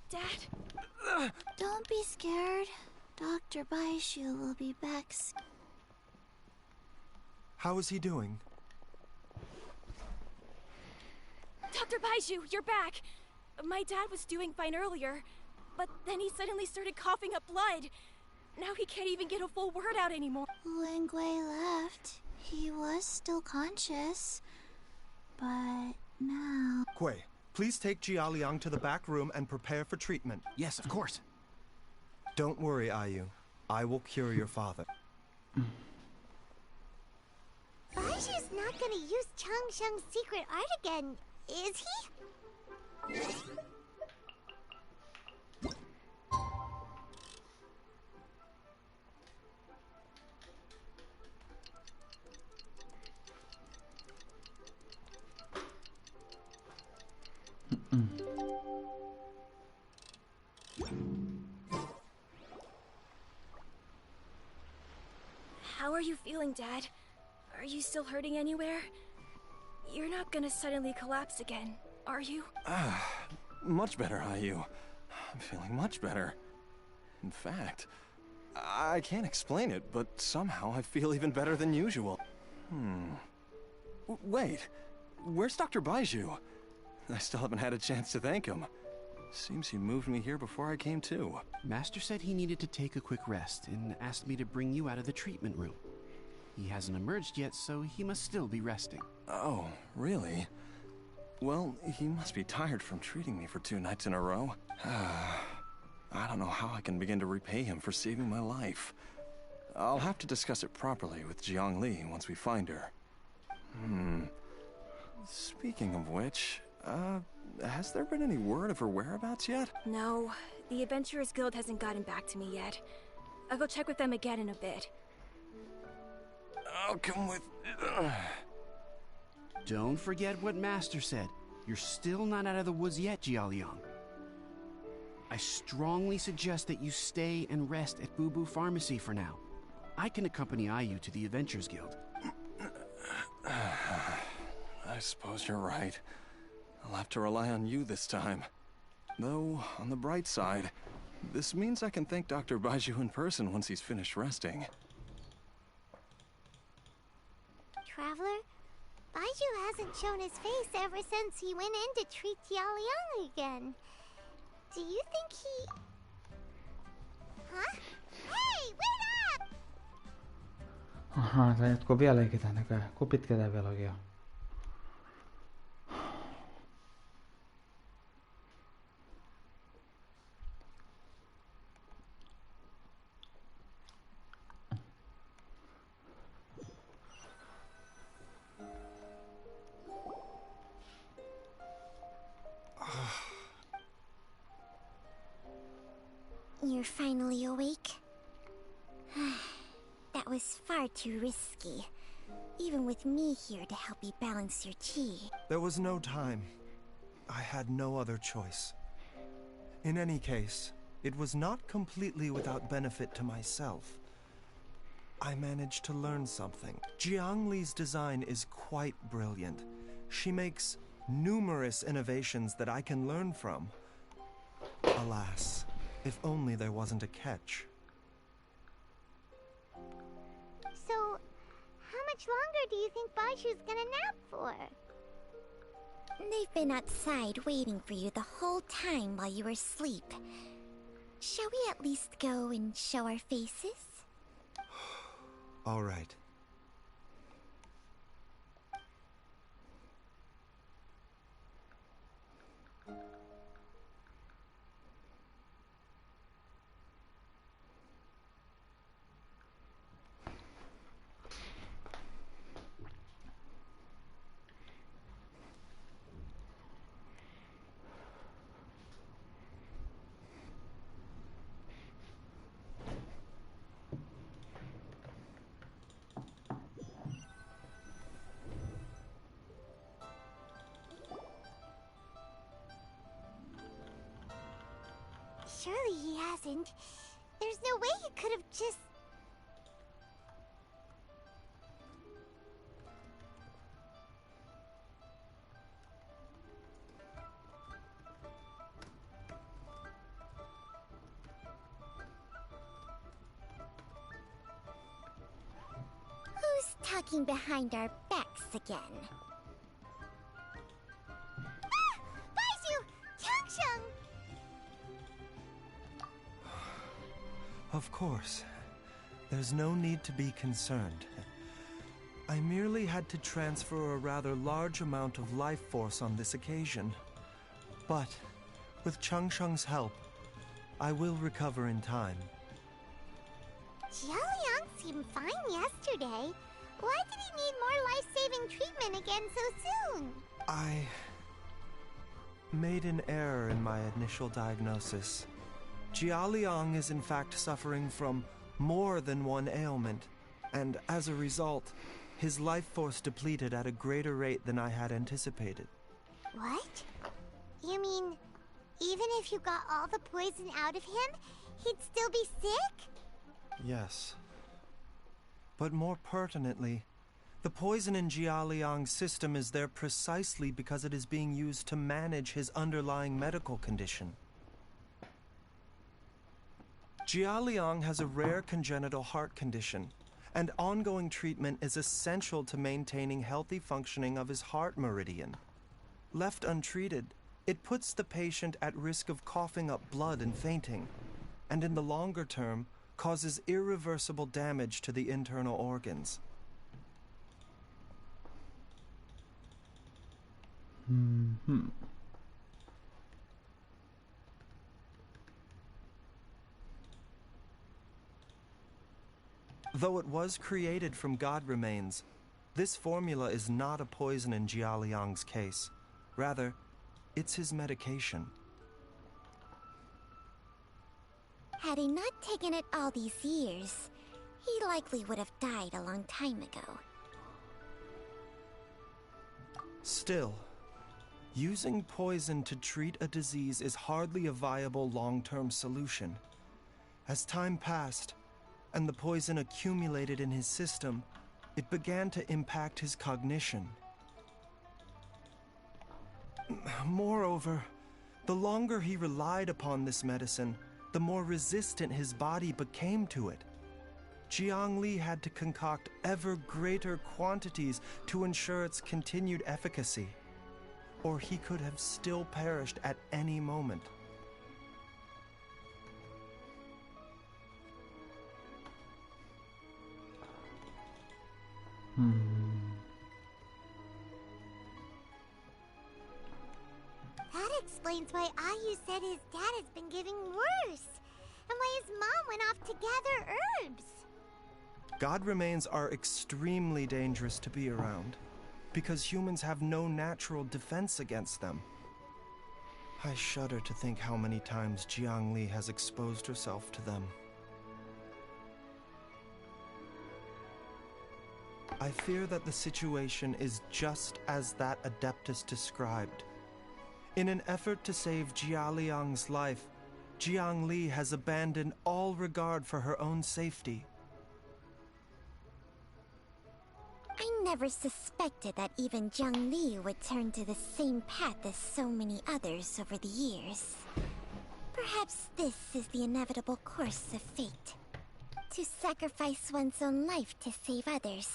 Dad? Don't be scared. Dr. Baizhu will be back soon. How is he doing? Dr. Baizhu, you're back! My dad was doing fine earlier, but then he suddenly started coughing up blood. Now he can't even get a full word out anymore. When Gui left, he was still conscious. But now... Gui, please take Jiaoliang to the back room and prepare for treatment. Yes, of course. Don't worry, Ayu. I will cure your father. Baizhu's not gonna use Changsheng's secret art again, is he? How are you feeling, Dad? Are you still hurting anywhere? You're not gonna suddenly collapse again, are you? Much better, IU. I'm feeling much better. In fact, I can't explain it, but somehow I feel even better than usual. Wait, where's Dr. Baizhu? I still haven't had a chance to thank him. Seems he moved me here before I came to. Master said he needed to take a quick rest and asked me to bring you out of the treatment room. He hasn't emerged yet, so he must still be resting. Oh, really? Well, he must be tired from treating me for 2 nights in a row. I don't know how I can begin to repay him for saving my life. I'll have to discuss it properly with Jiangli once we find her. Speaking of which, has there been any word of her whereabouts yet? No, the Adventurers Guild hasn't gotten back to me yet. I'll go check with them again in a bit. I'll come with... Don't forget what Master said. You're still not out of the woods yet, Jialiang. I strongly suggest that you stay and rest at Boo Boo Pharmacy for now. I can accompany IU to the Adventurers Guild. I suppose you're right. I'll have to rely on you this time. Though, on the bright side, this means I can thank Dr. Baizhu in person once he's finished resting. Traveler, Baizhu hasn't shown his face ever since he went in to treat Jialiang again. Do you think he... Huh? Hey, wait up! Ahaa, tää jatkuu vieläkin tää näköjään. Kuinka pitkä tää vielä oikein on? You're finally awake? That was far too risky. Even with me here to help you balance your chi. There was no time. I had no other choice. In any case, it was not completely without benefit to myself. I managed to learn something. Jiangli's design is quite brilliant. She makes numerous innovations that I can learn from. Alas, if only there wasn't a catch. So, how much longer do you think Baizhu's gonna nap for? They've been outside waiting for you the whole time while you were asleep. Shall we at least go and show our faces? All right. Surely he hasn't. There's no way he could have just... Who's talking behind our backs again? Ah! Baizhu! Changsheng! Of course. There's no need to be concerned. I merely had to transfer a rather large amount of life force on this occasion. But, with Changsheng's help, I will recover in time. Jialiang seemed fine yesterday. Why did he need more life-saving treatment again so soon? I made an error in my initial diagnosis. Jialiang is in fact suffering from more than one ailment, and as a result, his life force depleted at a greater rate than I had anticipated. What? You mean, even if you got all the poison out of him, he'd still be sick? Yes. But more pertinently, the poison in Jia Liang's system is there precisely because it is being used to manage his underlying medical condition. Jia Liang has a rare congenital heart condition, and ongoing treatment is essential to maintaining healthy functioning of his heart meridian. Left untreated, it puts the patient at risk of coughing up blood and fainting, and in the longer term, causes irreversible damage to the internal organs. Though it was created from God remains, this formula is not a poison in Jia Liang's case. Rather, it's his medication. Had he not taken it all these years, he likely would have died a long time ago. Still, using poison to treat a disease is hardly a viable long-term solution. As time passed, and the poison accumulated in his system, it began to impact his cognition. Moreover, the longer he relied upon this medicine, the more resistant his body became to it. Jiang Li had to concoct ever greater quantities to ensure its continued efficacy, or he could have still perished at any moment. That explains why Ayu said his dad has been getting worse, and why his mom went off to gather herbs. God remains are extremely dangerous to be around, because humans have no natural defense against them. I shudder to think how many times Jiang Li has exposed herself to them. I fear that the situation is just as that Adeptus described. In an effort to save Jia Liang's life, Jiang Li has abandoned all regard for her own safety. I never suspected that even Jiang Li would turn to the same path as so many others over the years. Perhaps this is the inevitable course of fate. To sacrifice one's own life to save others.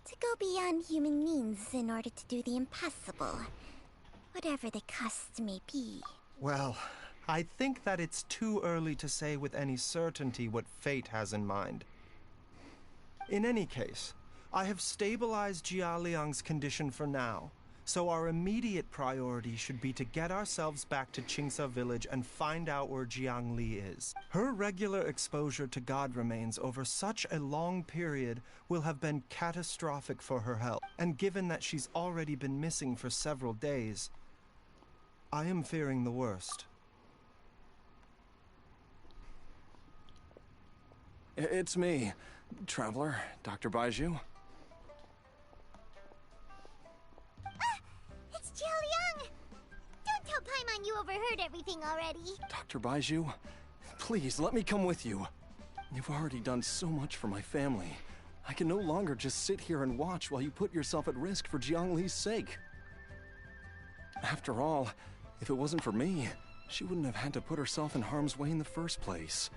To go beyond human means in order to do the impossible. Whatever the cost may be. Well, I think that it's too early to say with any certainty what fate has in mind. In any case, I have stabilized Jia Liang's condition for now, so our immediate priority should be to get ourselves back to Qingce village and find out where Jiang Li is. Her regular exposure to God remains over such a long period will have been catastrophic for her health, and given that she's already been missing for several days, I am fearing the worst. It's me, Traveler, Dr. Baizhu. It's Jiao Liang! Don't tell Paimon you overheard everything already. Dr. Baizhu, please let me come with you. You've already done so much for my family. I can no longer just sit here and watch while you put yourself at risk for Jiang Li's sake. After all, if it wasn't for me, she wouldn't have had to put herself in harm's way in the first place.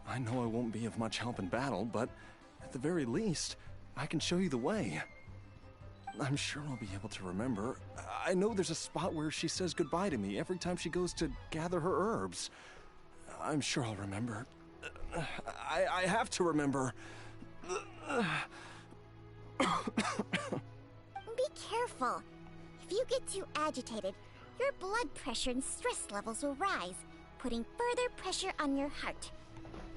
I know I won't be of much help in battle, but at the very least, I can show you the way. I'm sure I'll be able to remember. I know there's a spot where she says goodbye to me every time she goes to gather her herbs. I'm sure I'll remember. I have to remember. Be careful. If you get too agitated, your blood pressure and stress levels will rise, putting further pressure on your heart.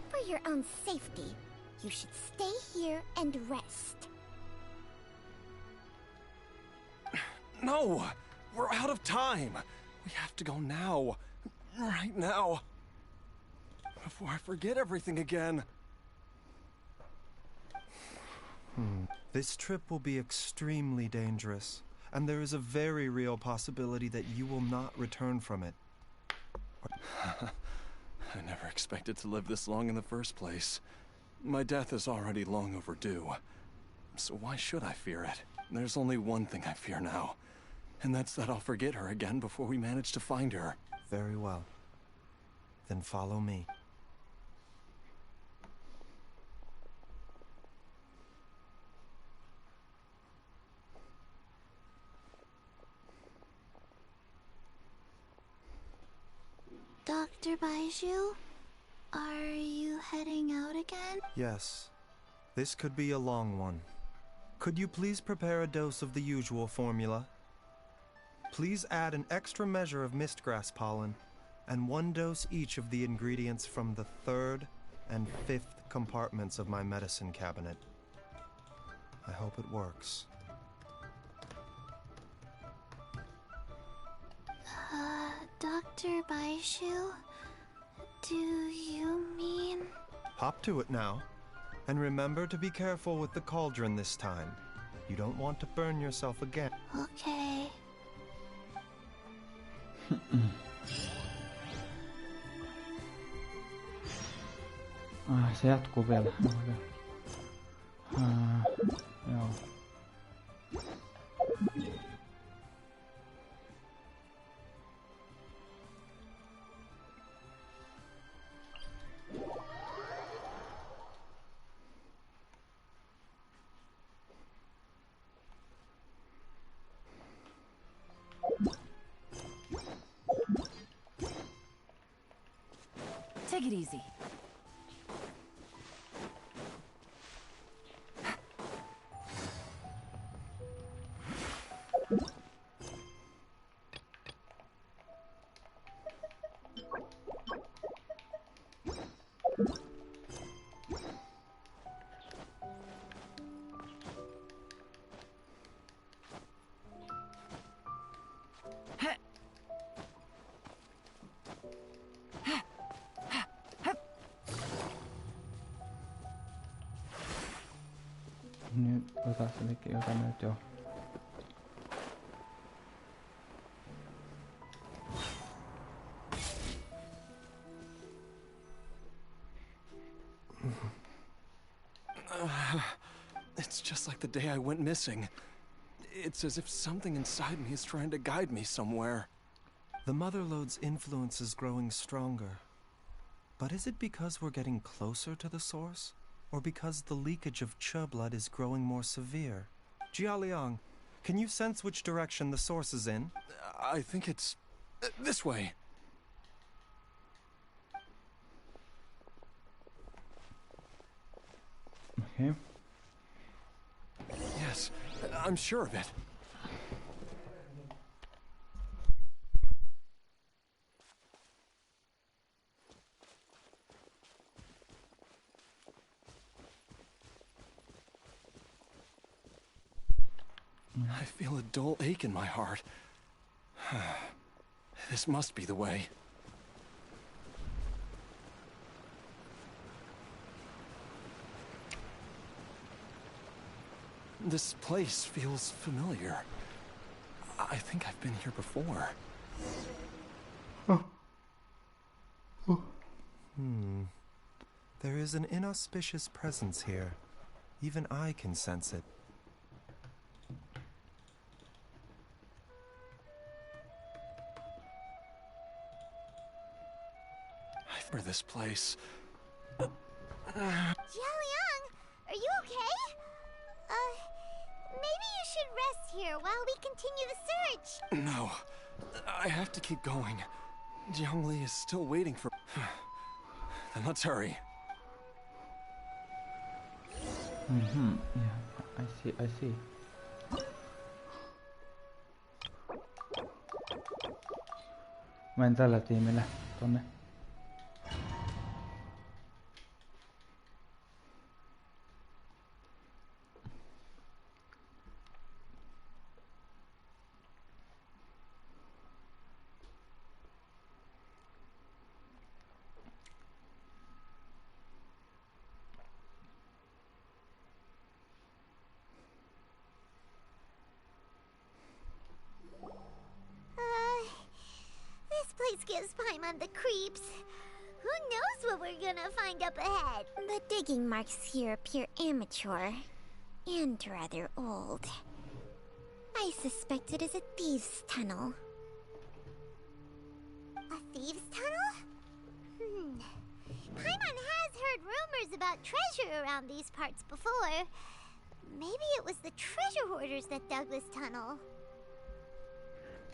For your own safety, you should stay here and rest. No! We're out of time! We have to go now. Right now. Before I forget everything again. This trip will be extremely dangerous, and there is a very real possibility that you will not return from it. I never expected to live this long in the first place. My death is already long overdue. So why should I fear it? There's only one thing I fear now. And that's that I'll forget her again before we manage to find her. Very well. Then follow me. Dr. Baizhu, are you heading out again? Yes. This could be a long one. Could you please prepare a dose of the usual formula? Please add an extra measure of mistgrass pollen, and 1 dose each of the ingredients from the 3rd and 5th compartments of my medicine cabinet. I hope it works. Dr. Baizhu, do you mean... Hop to it now. And remember to be careful with the cauldron this time. You don't want to burn yourself again. Okay. Se jatkuu vielä. Joo. Take it easy. Nyt ota se liikki, jota nyt jo. It's just like the day I went missing. It's as if something inside me is trying to guide me somewhere. The Motherlode's influence is growing stronger. But is it because we're getting closer to the source? Or because the leakage of Che blood is growing more severe? Jialiang, can you sense which direction the source is in? I think it's... this way. Okay. Yes, I'm sure of it. I feel a dull ache in my heart. This must be the way. This place feels familiar. I think I've been here before. There is an inauspicious presence here. Even I can sense it. I remember this place. Jialiang, are you okay? Maybe you should rest here while we continue the search. No, I have to keep going. Jiangli is still waiting for... Then let's hurry. Yeah, I see. Mä en tällä tiimillä tonne. This place gives Paimon the creeps. Who knows what we're gonna find up ahead? The digging marks here appear amateur and rather old. I suspect it is a thieves' tunnel. A thieves' tunnel? Paimon has heard rumors about treasure around these parts before. Maybe it was the treasure hoarders that dug this tunnel.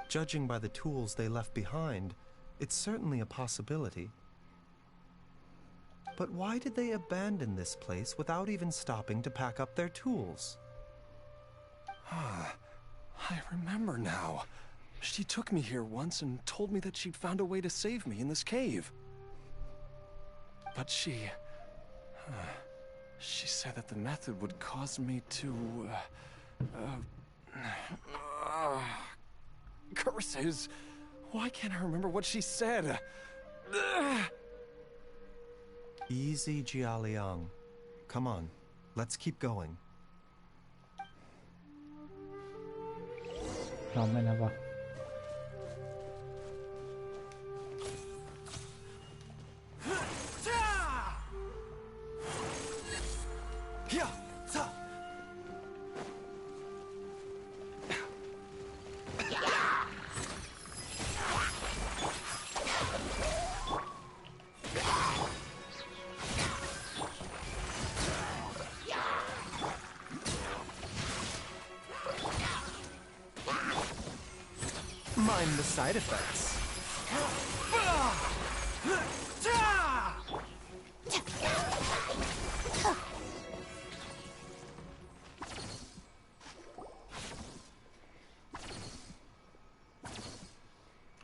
Judging by the tools they left behind, it's certainly a possibility. But why did they abandon this place without even stopping to pack up their tools? I remember now. She took me here once and told me that she'd found a way to save me in this cave. But she said that the method would cause me to, curses. Why can't I remember what she said? Easy, Jialiang. Come on, let's keep going. พร้อมไหมนะวะ Mind the side effects.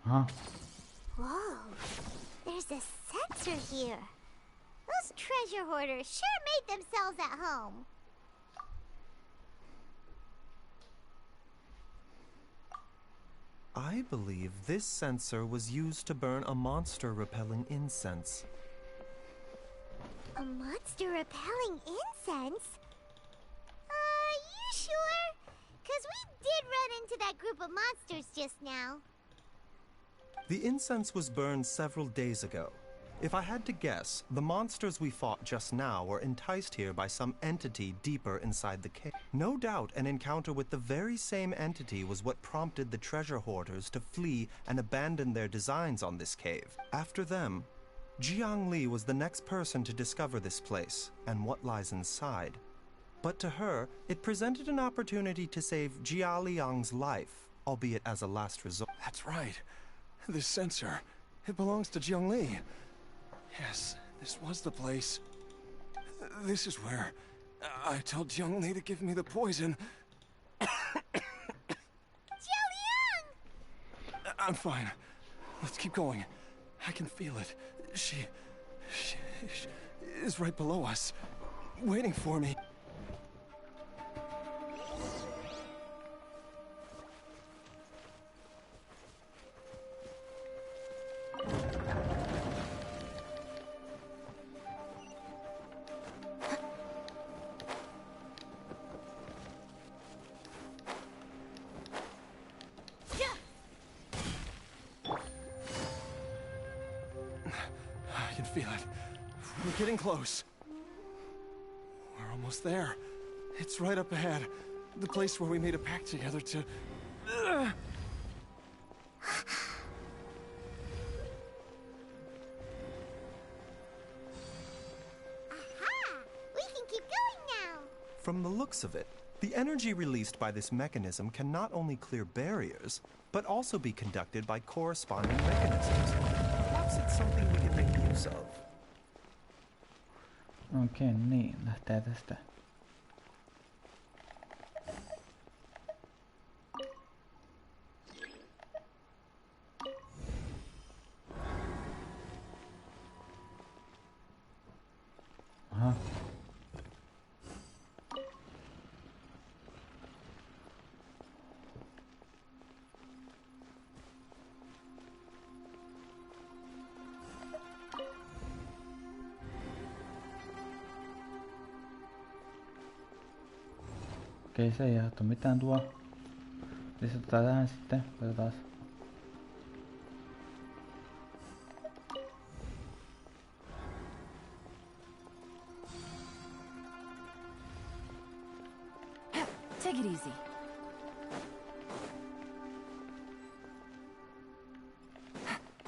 Huh? Whoa, there's a sensor here. Those treasure hoarders sure made themselves at home. I believe this sensor was used to burn a monster-repelling incense. A monster-repelling incense? You sure? 'Cause we did run into that group of monsters just now. The incense was burned several days ago. If I had to guess, the monsters we fought just now were enticed here by some entity deeper inside the cave. No doubt an encounter with the very same entity was what prompted the treasure hoarders to flee and abandon their designs on this cave. After them, Jiang Li was the next person to discover this place and what lies inside. But to her, it presented an opportunity to save Jia Liang's life, albeit as a last resort. That's right. This sensor, it belongs to Jiang Li. Yes, this was the place. This is where I told Jiang Li to give me the poison. Jialiang! I'm fine. Let's keep going. I can feel it. She is right below us, waiting for me. I can feel it. We're getting close. We're almost there. It's right up ahead. The place where we made a pact together to... Aha! We can keep going now! From the looks of it, the energy released by this mechanism can not only clear barriers, but also be conducted by corresponding mechanisms. Perhaps it's something we can make use of. Okei, niin, lähtee tästä. Aha. Okei, se ei aiheuta mitään tuo. Lisätään tähän sitten. Katsotaan. Take it easy.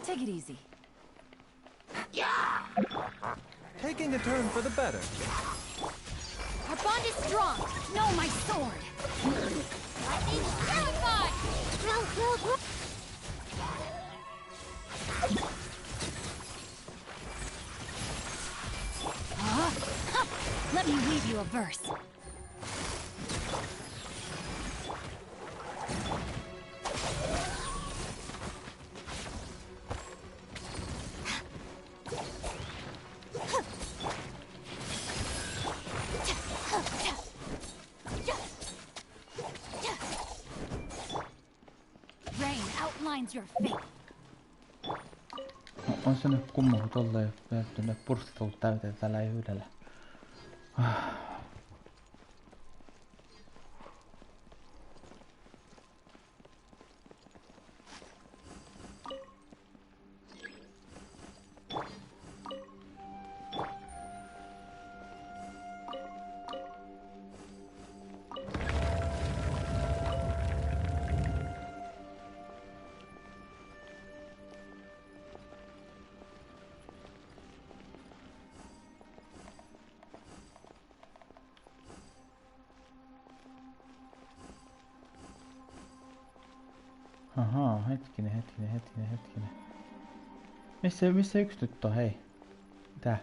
Take it easy. Taking a turn for the better. Our bond is strong. No, my sword. Lightning terrified. Let me weave you a verse. Rain outlines your fate. On se nyt kumma, kun tolleen vedetty ne purstelut täyteen tällä yhdellä. Ahaa, hetkinen. Missä yksi nyt on, hei? Mitä?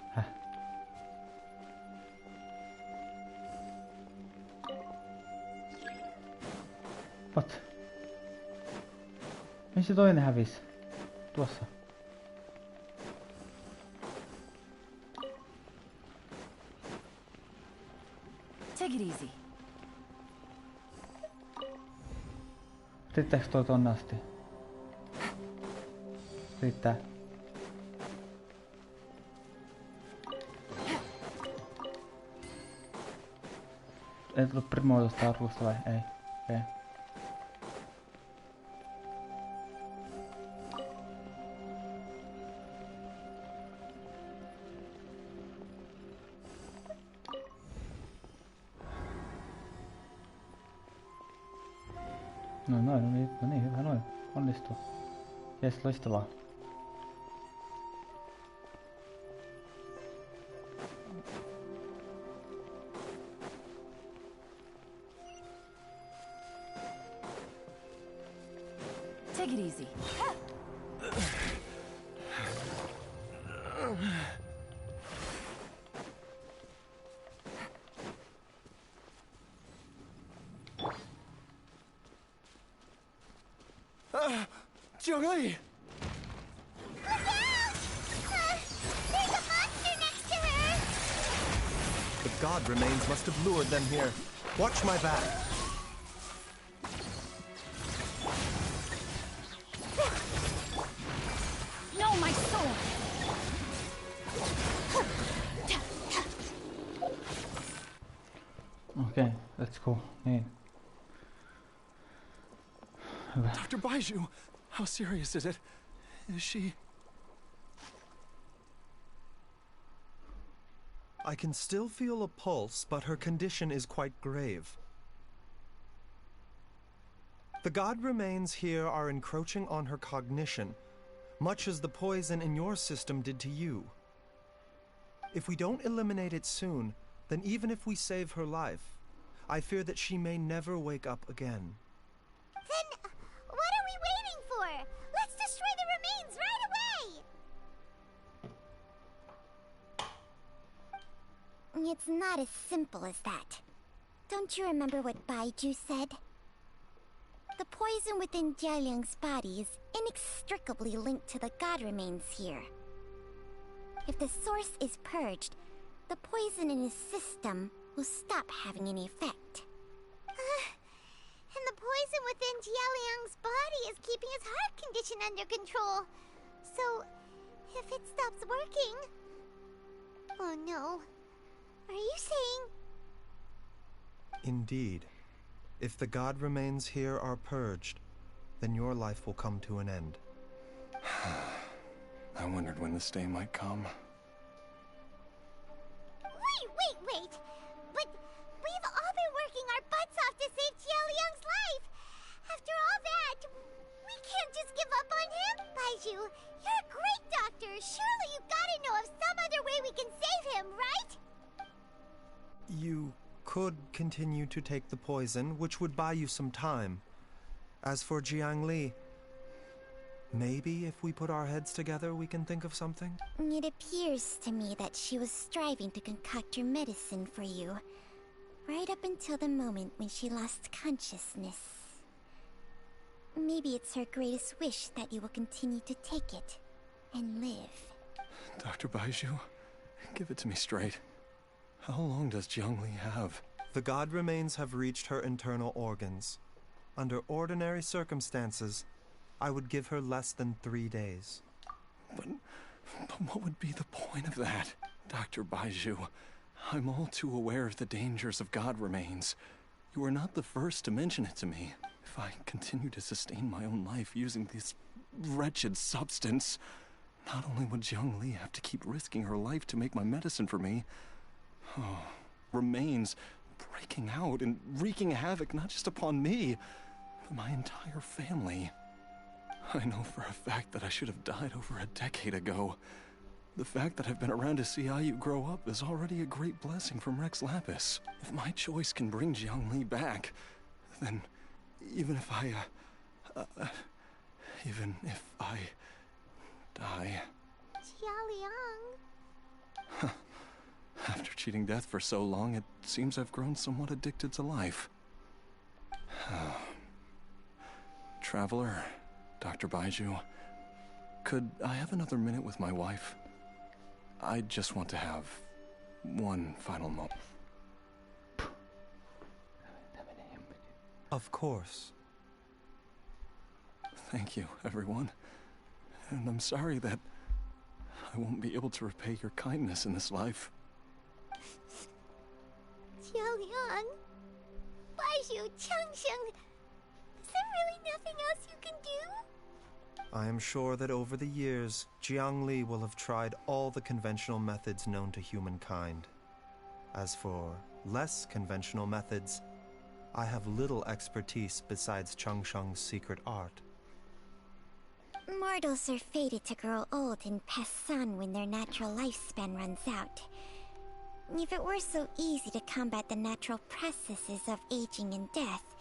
Häh? What? Missä toinen hävisi? Tuossa. Take it easy. Riittääks toi tonne asti? Riittää. Ei tullut primoa tosta arvusta vai? Ei. Okei. No niin, hyvä noin. Onnistuu. Jes, loistavaa. Take it easy. Jiangli! Look out! There's a monster next to her! The god remains must have lured them here. Watch my back. No, my sword. Okei, let's go. Niin. Hyvä. Dr. Baizhu, how serious is it? Is she... I can still feel a pulse, but her condition is quite grave. The god remains here are encroaching on her cognition, much as the poison in your system did to you. If we don't eliminate it soon, then even if we save her life, I fear that she may never wake up again. Then what are we waiting for? Let's destroy the remains right away! It's not as simple as that. Don't you remember what Baizhu said? The poison within Jialiang's body is inextricably linked to the god remains here. If the source is purged, the poison in his system will stop having any effect. And the poison within Jialiang's body is keeping his heart condition under control. So, if it stops working... Oh no. Are you saying... Indeed. If the god remains here are purged, then your life will come to an end. I wondered when this day might come. Wait! But we've all been working working our butts off to save Jialiang's life. After all that, we can't just give up on him. Baizhu, you're a great doctor. Surely you gotta know of some other way we can save him, right? You could continue to take the poison, which would buy you some time. As for Jiangli, maybe if we put our heads together, we can think of something? It appears to me that she was striving to concoct your medicine for you, right up until the moment when she lost consciousness. Maybe it's her greatest wish that you will continue to take it and live. Dr. Baizhu, give it to me straight. How long does Jiangli have? The god remains have reached her internal organs. Under ordinary circumstances, I would give her less than 3 days. But what would be the point of that? Dr. Baizhu, I'm all too aware of the dangers of god remains. You are not the first to mention it to me. If I continue to sustain my own life using this wretched substance, not only would Jiangli have to keep risking her life to make my medicine for me, remains breaking out and wreaking havoc not just upon me, but my entire family. I know for a fact that I should have died over a decade ago. The fact that I've been around to see how you grow up is already a great blessing from Rex Lapis. If my choice can bring Jiangli back, then even if I die... Jialiang. After cheating death for so long, it seems I've grown somewhat addicted to life. Traveler, Dr. Baizhu, could I have another minute with my wife? I just want to have one final moment. Of course. Thank you, everyone. And I'm sorry that I won't be able to repay your kindness in this life. Jialiang, Baizhu, Changsheng, is there really nothing else you can do? I am sure that over the years, Jiangli will have tried all the conventional methods known to humankind. As for less conventional methods, I have little expertise besides Changsheng's secret art. Mortals are fated to grow old and pass on when their natural lifespan runs out. If it were so easy to combat the natural processes of aging and death,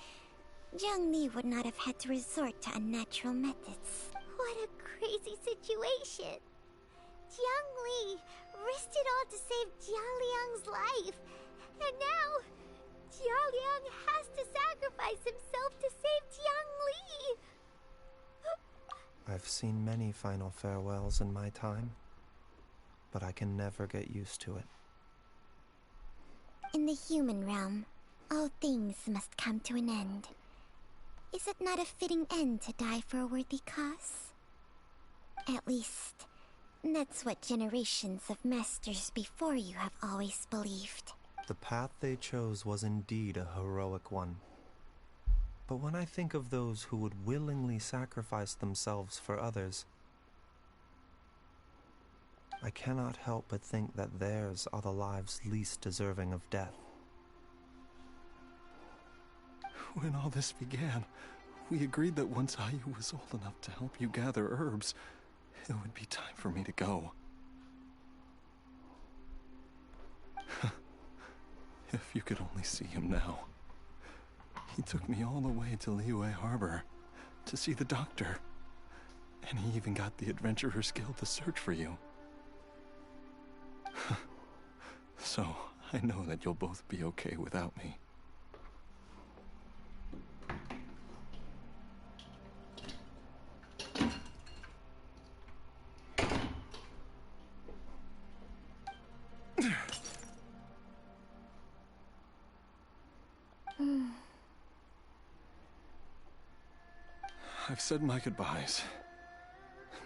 Jiangli would not have had to resort to unnatural methods. What a crazy situation. Jiangli risked it all to save Jialiang's life. And now, Jialiang has to sacrifice himself to save Jiangli. I've seen many final farewells in my time, but I can never get used to it. In the human realm, all things must come to an end. Is it not a fitting end to die for a worthy cause? At least, that's what generations of masters before you have always believed. The path they chose was indeed a heroic one. But when I think of those who would willingly sacrifice themselves for others, I cannot help but think that theirs are the lives least deserving of death. When all this began, we agreed that once Ayu was old enough to help you gather herbs, it would be time for me to go. If you could only see him now. He took me all the way to Liyue Harbor to see the doctor. And he even got the Adventurers Guild to search for you. So, I know that you'll both be okay without me. I've said my goodbyes.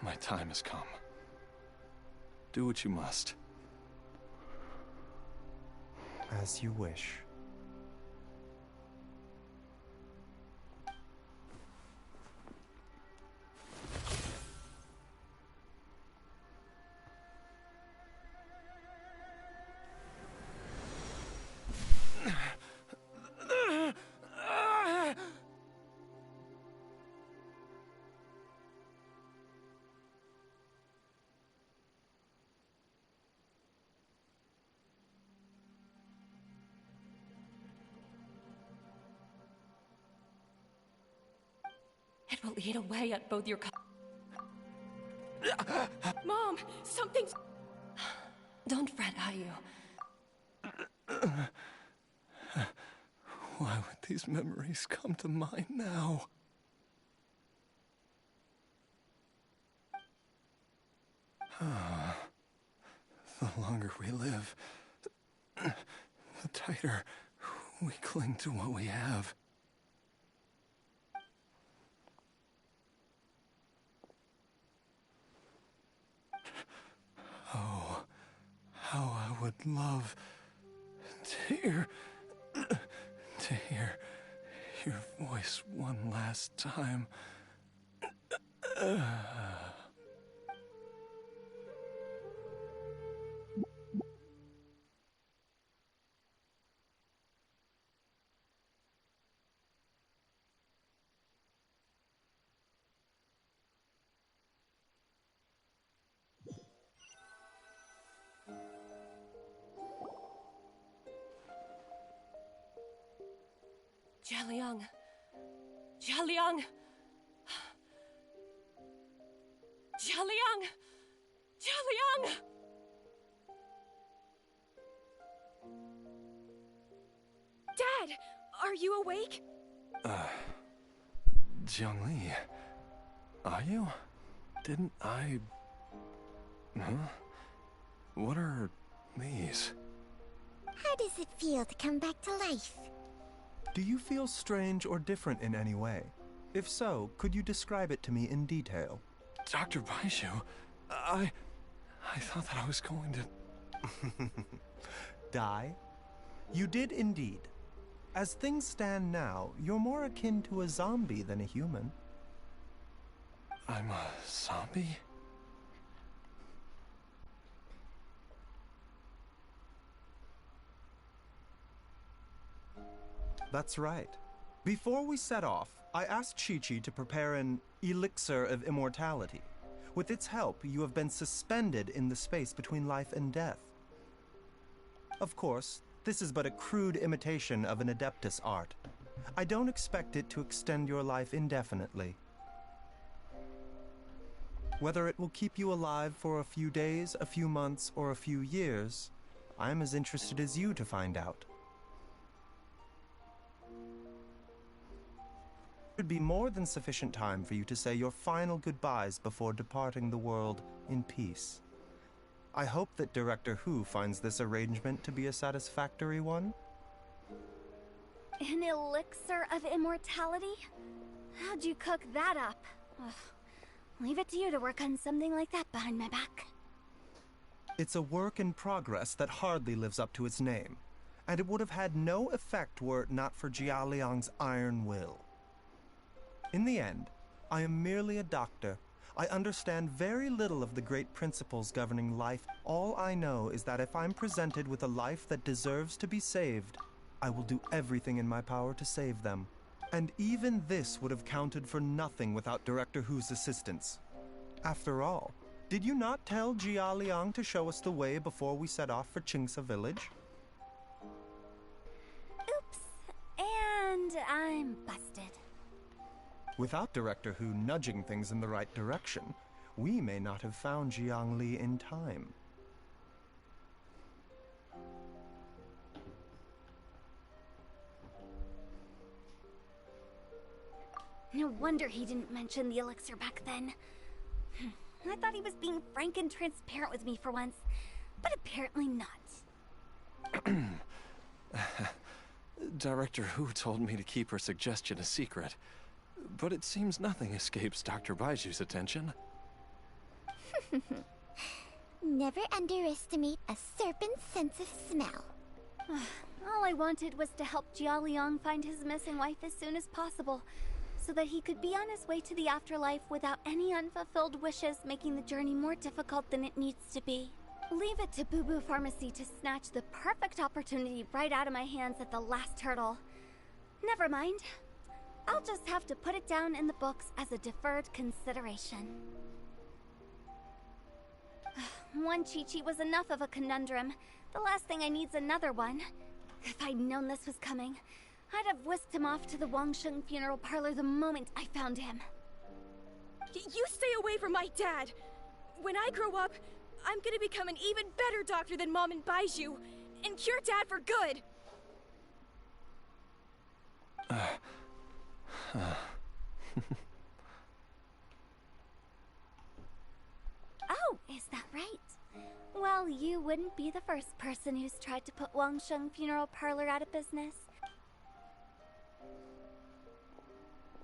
My time has come. Do what you must. As you wish. It will eat away at both your Mom, something's... Don't fret, Ayu. Why would these memories come to mind now? The longer we live, the tighter we cling to what we have. Oh, how I would love to hear your voice one last time. Jialiang. Jialiang. Jialiang. Jialiang. Dad, are you awake? Jiangli, are you? Didn't I... Huh? What are these? How does it feel to come back to life? Do you feel strange or different in any way? If so, could you describe it to me in detail? Dr. Baizhu, I thought that I was going to... Die? You did indeed. As things stand now, you're more akin to a zombie than a human. I'm a zombie? That's right. Before we set off, I asked Chi-Chi to prepare an elixir of immortality. With its help, you have been suspended in the space between life and death. Of course, this is but a crude imitation of an Adeptus art. I don't expect it to extend your life indefinitely. Whether it will keep you alive for a few days, a few months, or a few years, I'm as interested as you to find out. It would be more than sufficient time for you to say your final goodbyes before departing the world in peace. I hope that Director Hu finds this arrangement to be a satisfactory one. An elixir of immortality? How'd you cook that up? Ugh. Leave it to you to work on something like that behind my back. It's a work in progress that hardly lives up to its name, and it would have had no effect were it not for Jialiang's iron will. In the end, I am merely a doctor. I understand very little of the great principles governing life. All I know is that if I'm presented with a life that deserves to be saved, I will do everything in my power to save them. And even this would have counted for nothing without Director Hu's assistance. After all, did you not tell Jialiang to show us the way before we set off for Qingce Village? Oops. And I'm busted. Without Director Hu nudging things in the right direction, we may not have found Jiangli in time. No wonder he didn't mention the elixir back then. I thought he was being frank and transparent with me for once, but apparently not. Director Hu told me to keep her suggestion a secret, but it seems nothing escapes Dr. Baiju's attention. Never underestimate a serpent's sense of smell. All I wanted was to help Jialiang find his missing wife as soon as possible, so that he could be on his way to the afterlife without any unfulfilled wishes making the journey more difficult than it needs to be. Leave it to Boo Boo Pharmacy to snatch the perfect opportunity right out of my hands at the last hurdle. Never mind. I'll just have to put it down in the books as a deferred consideration. One Chi-Chi was enough of a conundrum. The last thing I need's another one. If I'd known this was coming, I'd have whisked him off to the Wangsheng funeral parlor the moment I found him. You stay away from my dad. When I grow up, I'm gonna become an even better doctor than Mom and Baizhu, and cure Dad for good. Oh, is that right? Well, you wouldn't be the first person who's tried to put Wangsheng Funeral Parlor out of business.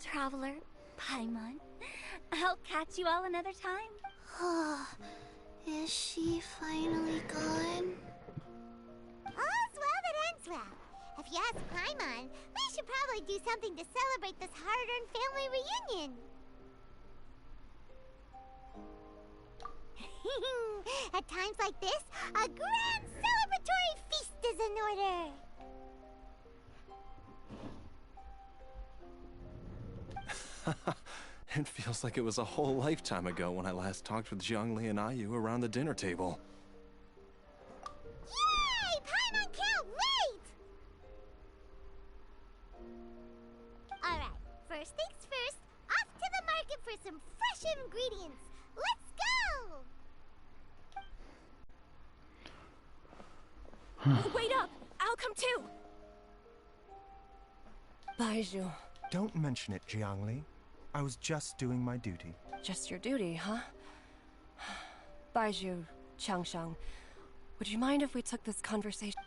Traveler, Paimon, I'll catch you all another time. Is she finally gone? All's well that ends well. If you ask Paimon, we should probably do something to celebrate this hard-earned family reunion. At times like this, a grand celebratory feast is in order. It feels like it was a whole lifetime ago when I last talked with Zhongli and Ayu around the dinner table. Yay! Paimon can't wait! Alright, first things first, off to the market for some fresh ingredients. Let's go! Wait up! I'll come too! Baizhu. Don't mention it, Jiangli. I was just doing my duty. Just your duty, huh? Baizhu, Changsheng, would you mind if we took this conversation?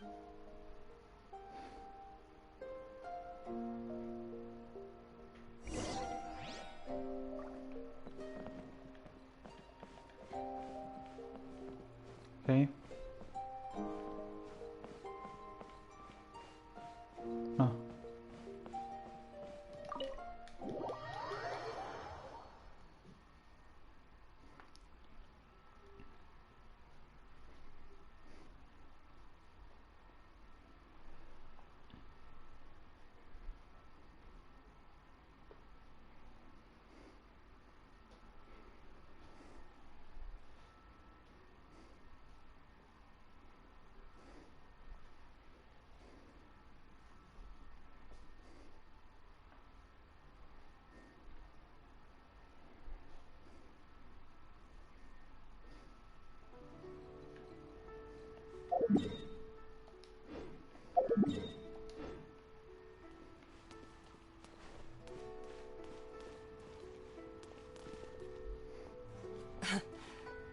Okay. No.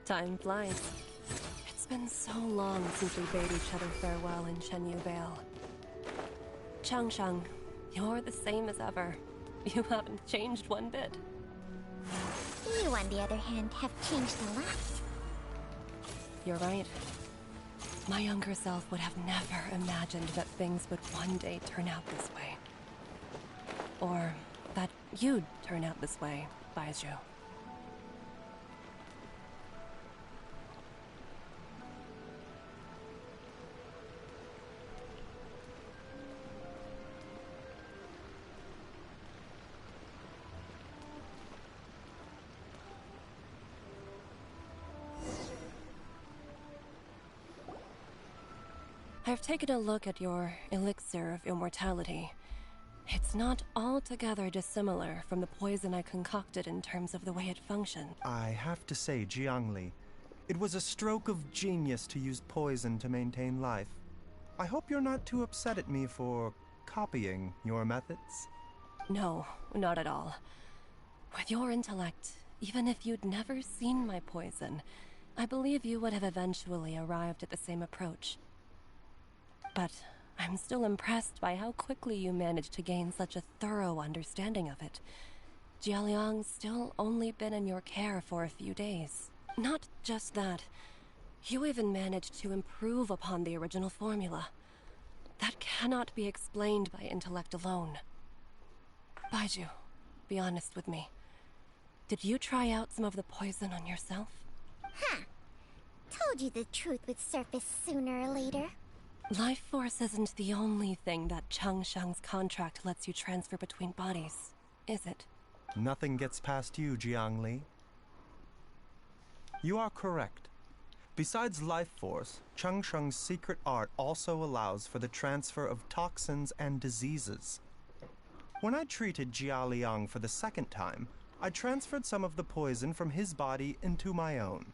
Time flies. It's been so long since we bade each other farewell in Chenyu Vale. Changsheng, you're the same as ever. You haven't changed one bit. You, on the other hand, have changed a lot. You're right. My younger self would have never imagined that things would one day turn out this way. Or that you'd turn out this way, Baizhu. I've taken a look at your elixir of immortality. It's not altogether dissimilar from the poison I concocted in terms of the way it functioned. I have to say, Jiangli, it was a stroke of genius to use poison to maintain life. I hope you're not too upset at me for copying your methods. No, not at all. With your intellect, even if you'd never seen my poison, I believe you would have eventually arrived at the same approach. But I'm still impressed by how quickly you managed to gain such a thorough understanding of it. Jialiang's still only been in your care for a few days. Not just that, you even managed to improve upon the original formula. That cannot be explained by intellect alone. Baizhu, be honest with me. Did you try out some of the poison on yourself? Huh. Told you the truth would surface sooner or later. Life force isn't the only thing that Changsheng's contract lets you transfer between bodies, is it? Nothing gets past you, Jiangli. You are correct. Besides life force, Changsheng's secret art also allows for the transfer of toxins and diseases. When I treated Jia Liang for the second time, I transferred some of the poison from his body into my own.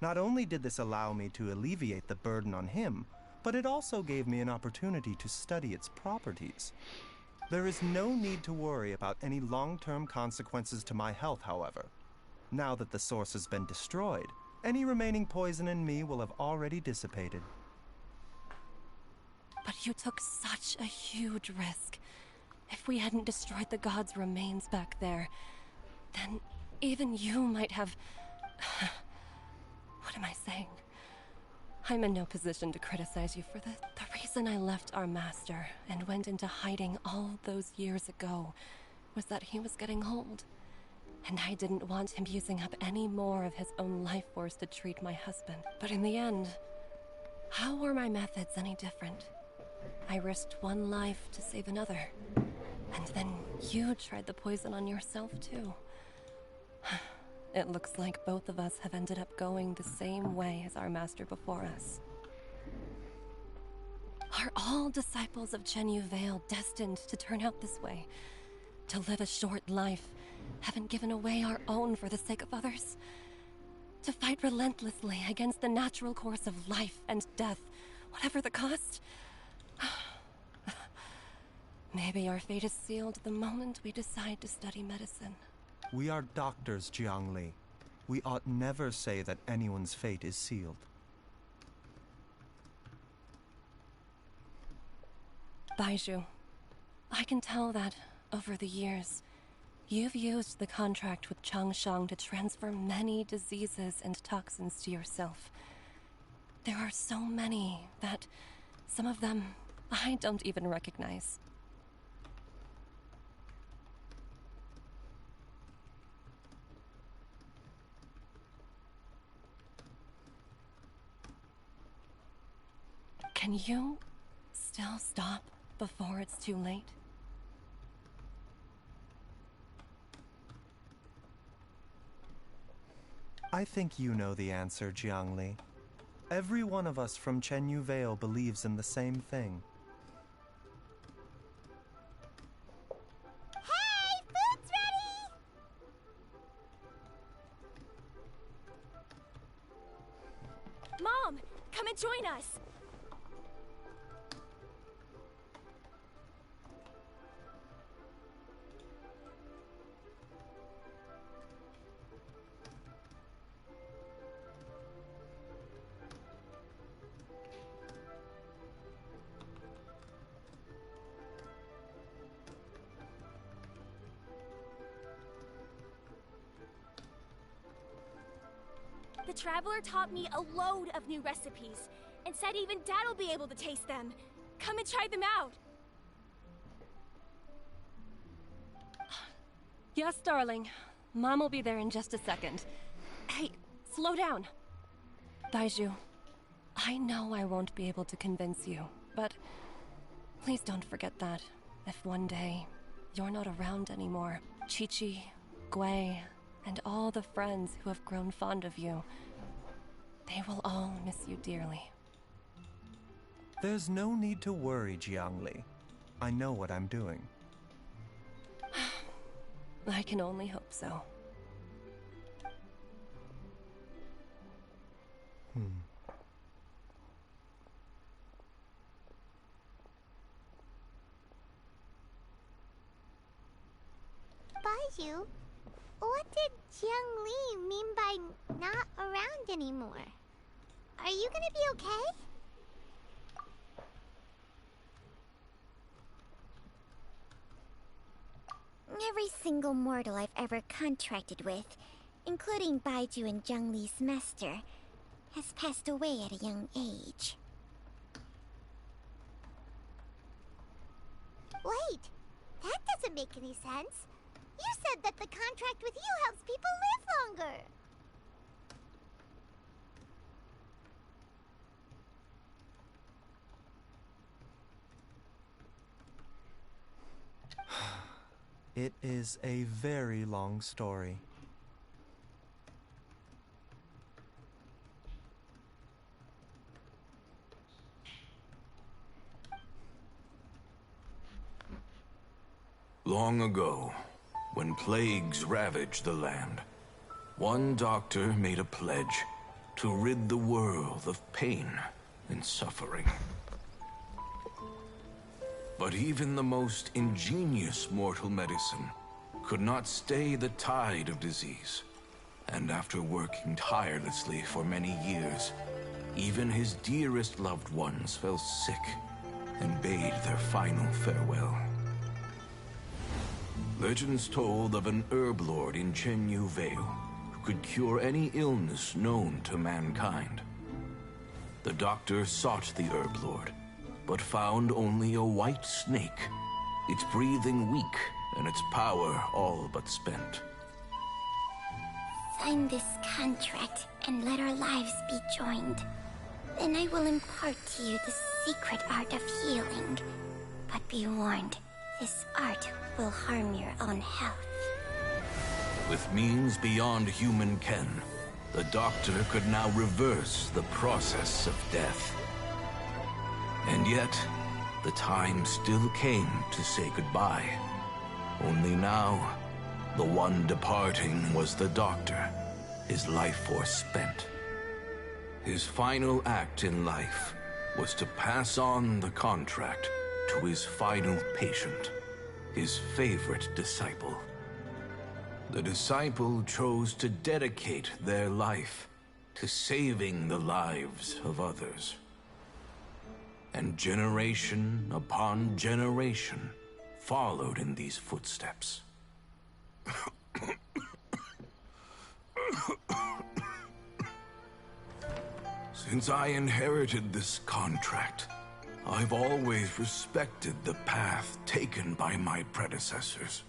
Not only did this allow me to alleviate the burden on him, but it also gave me an opportunity to study its properties. There is no need to worry about any long-term consequences to my health, however. Now that the source has been destroyed, any remaining poison in me will have already dissipated. But you took such a huge risk. If we hadn't destroyed the god's remains back there, then even you might have... What am I saying? I'm in no position to criticize you for this. The reason I left our master and went into hiding all those years ago was that he was getting old. And I didn't want him using up any more of his own life force to treat my husband. But in the end, how were my methods any different? I risked one life to save another. And then you tried the poison on yourself too. It looks like both of us have ended up going the same way as our master before us. Are all disciples of Chenyu Vale destined to turn out this way? To live a short life, having given away our own for the sake of others? To fight relentlessly against the natural course of life and death, whatever the cost? Maybe our fate is sealed the moment we decide to study medicine. We are doctors, Jiangli. We ought never say that anyone's fate is sealed. Baizhu, I can tell that, over the years, you've used the contract with Changshang to transfer many diseases and toxins to yourself. There are so many that, some of them, I don't even recognize. Can you still stop before it's too late? I think you know the answer, Jiangli. Every one of us from Chenyu Vale believes in the same thing. Hey, food's ready! Mom, come and join us. The Traveler taught me a load of new recipes, and said even Dad'll be able to taste them. Come and try them out. Yes, darling. Mom will be there in just a second. Hey, slow down. Baizhu, I know I won't be able to convince you, but please don't forget that if one day you're not around anymore, Chi-Chi, Gui, and all the friends who have grown fond of you, they will all miss you dearly. There's no need to worry, Jiangli. I know what I'm doing. I can only hope so. Baizhu, what did Jiangli mean by not around anymore? Are you gonna be okay? Every single mortal I've ever contracted with, including Baizhu and Jiangli's master, has passed away at a young age. Wait, that doesn't make any sense. You said that the contract with you helps people live longer. It is a very long story. Long ago, when plagues ravaged the land, one doctor made a pledge to rid the world of pain and suffering. But even the most ingenious mortal medicine could not stay the tide of disease. And after working tirelessly for many years, even his dearest loved ones fell sick and bade their final farewell. Legends told of an herb lord in Chenyu Vale who could cure any illness known to mankind. The doctor sought the herb lord, but found only a white snake, its breathing weak and its power all but spent. Sign this contract and let our lives be joined. Then I will impart to you the secret art of healing. But be warned, this art will harm your own health. With means beyond human ken, the doctor could now reverse the process of death. And yet, the time still came to say goodbye. Only now, the one departing was the doctor, his life force spent. His final act in life was to pass on the contract to his final patient, his favorite disciple. The disciple chose to dedicate their life to saving the lives of others. And generation upon generation followed in these footsteps. Since I inherited this contract, I've always respected the path taken by my predecessors,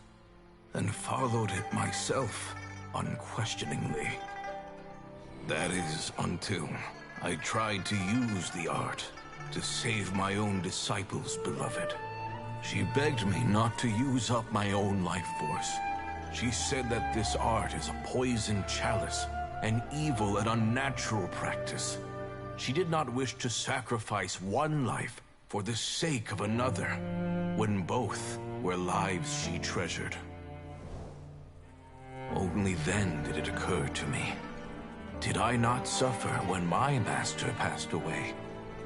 and followed it myself unquestioningly. That is, until I tried to use the art to save my own disciple's beloved. She begged me not to use up my own life force. She said that this art is a poison chalice, an evil and unnatural practice. She did not wish to sacrifice one life for the sake of another, when both were lives she treasured. Only then did it occur to me. Did I not suffer when my master passed away,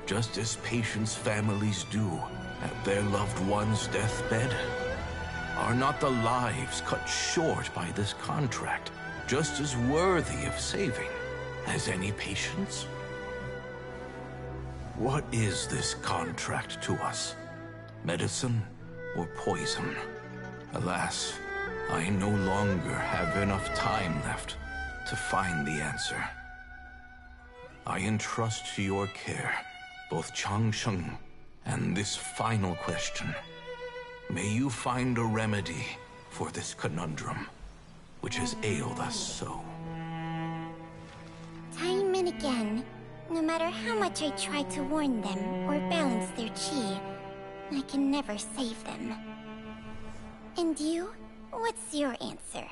just as patients' families do at their loved one's deathbed? Are not the lives cut short by this contract just as worthy of saving as any patient's? What is this contract to us? Medicine or poison? Alas, I no longer have enough time left to find the answer. I entrust to your care both Changsheng and this final question. May you find a remedy for this conundrum, which has ailed us so. Time and again, no matter how much I try to warn them or balance their chi, I can never save them. And you? What's your answer?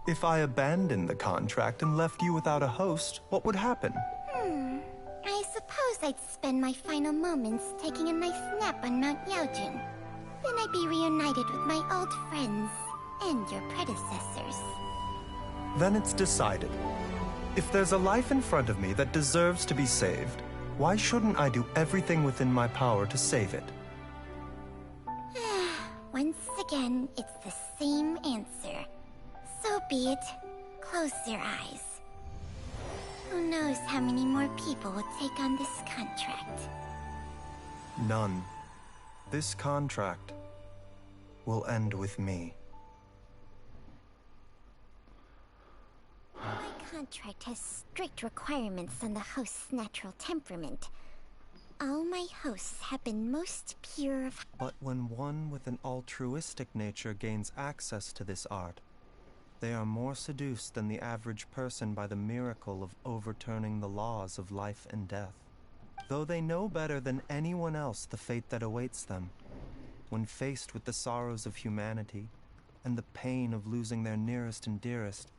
If I abandoned the contract and left you without a host, what would happen? I suppose I'd spend my final moments taking a nice nap on Mount Yaojin. Then I'd be reunited with my old friends and your predecessors. Then it's decided. If there's a life in front of me that deserves to be saved, why shouldn't I do everything within my power to save it? Once again, it's the same answer. So be it. Close your eyes. Who knows how many more people will take on this contract? None. This contract will end with me. My contract has strict requirements on the host's natural temperament. All my hosts have been most pure of... But when one with an altruistic nature gains access to this art, they are more seduced than the average person by the miracle of overturning the laws of life and death. Though they know better than anyone else the fate that awaits them, when faced with the sorrows of humanity and the pain of losing their nearest and dearest,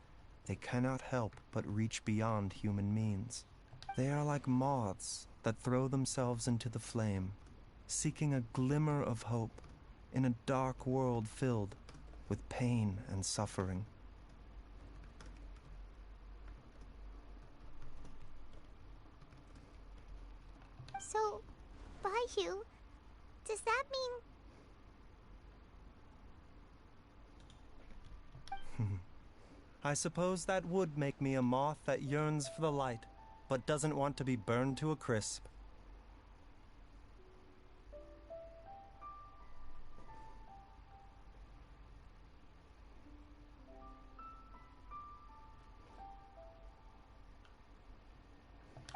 they cannot help but reach beyond human means. They are like moths that throw themselves into the flame, seeking a glimmer of hope in a dark world filled with pain and suffering. So, Baizhu, does that mean... I suppose that would make me a moth that yearns for the light, but doesn't want to be burned to a crisp.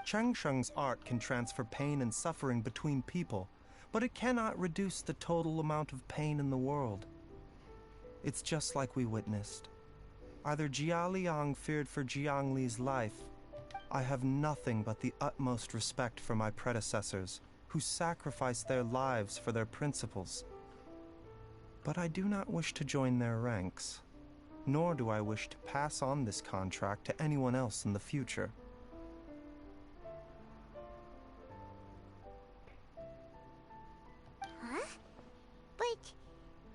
Changsheng's art can transfer pain and suffering between people, but it cannot reduce the total amount of pain in the world. It's just like we witnessed. Either Jia Liang feared for Jiang Li's life. I have nothing but the utmost respect for my predecessors, who sacrificed their lives for their principles. But I do not wish to join their ranks, nor do I wish to pass on this contract to anyone else in the future. Huh? But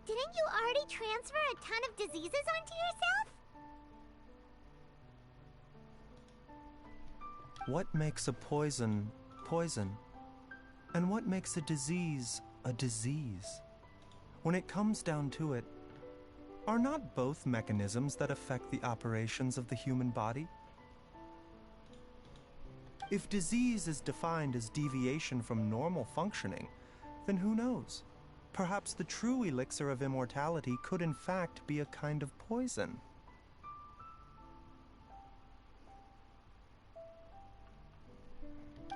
didn't you already transfer a ton of diseases onto yourself? What makes a poison, poison? And what makes a disease, a disease? When it comes down to it, are not both mechanisms that affect the operations of the human body? If disease is defined as deviation from normal functioning, then who knows? Perhaps the true elixir of immortality could in fact be a kind of poison.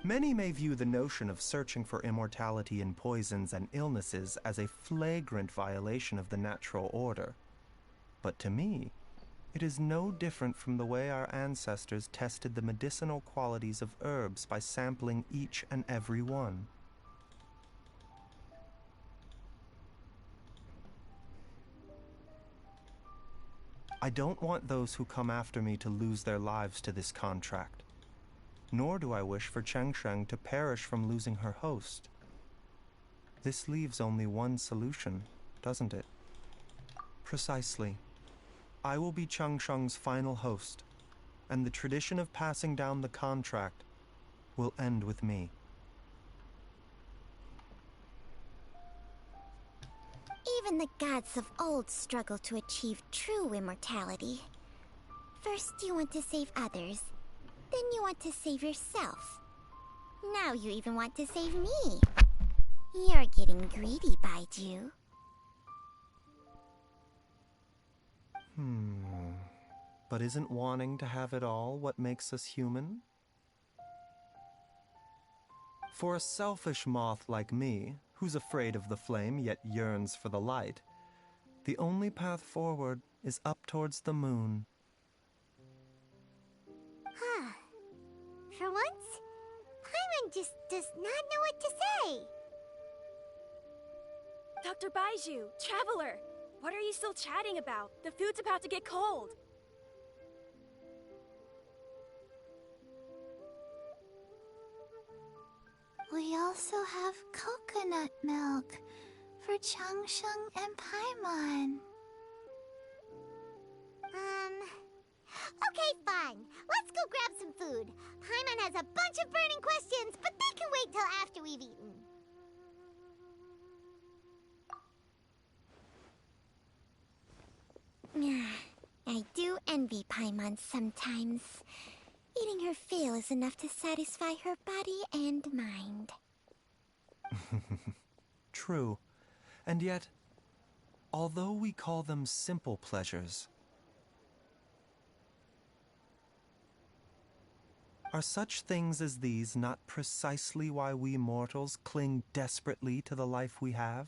Many may view the notion of searching for immortality in poisons and illnesses as a flagrant violation of the natural order. But to me, it is no different from the way our ancestors tested the medicinal qualities of herbs by sampling each and every one. I don't want those who come after me to lose their lives to this contract. Nor do I wish for Changsheng to perish from losing her host. This leaves only one solution, doesn't it? Precisely. I will be Changsheng's final host, and the tradition of passing down the contract will end with me. Even the gods of old struggle to achieve true immortality. First you want to save others, then you want to save yourself. Now you even want to save me. You're getting greedy, Baizhu. But isn't wanting to have it all what makes us human? For a selfish moth like me, who's afraid of the flame yet yearns for the light, the only path forward is up towards the moon. For once, Paimon just does not know what to say. Dr. Baizhu, Traveler, what are you still chatting about? The food's about to get cold. We also have coconut milk for Changsheng and Paimon. Okay, fine. Let's go grab some food. Paimon has a bunch of burning questions, but they can wait till after we've eaten. I do envy Paimon sometimes. Eating her fill is enough to satisfy her body and mind. True. And yet, although we call them simple pleasures, are such things as these not precisely why we mortals cling desperately to the life we have?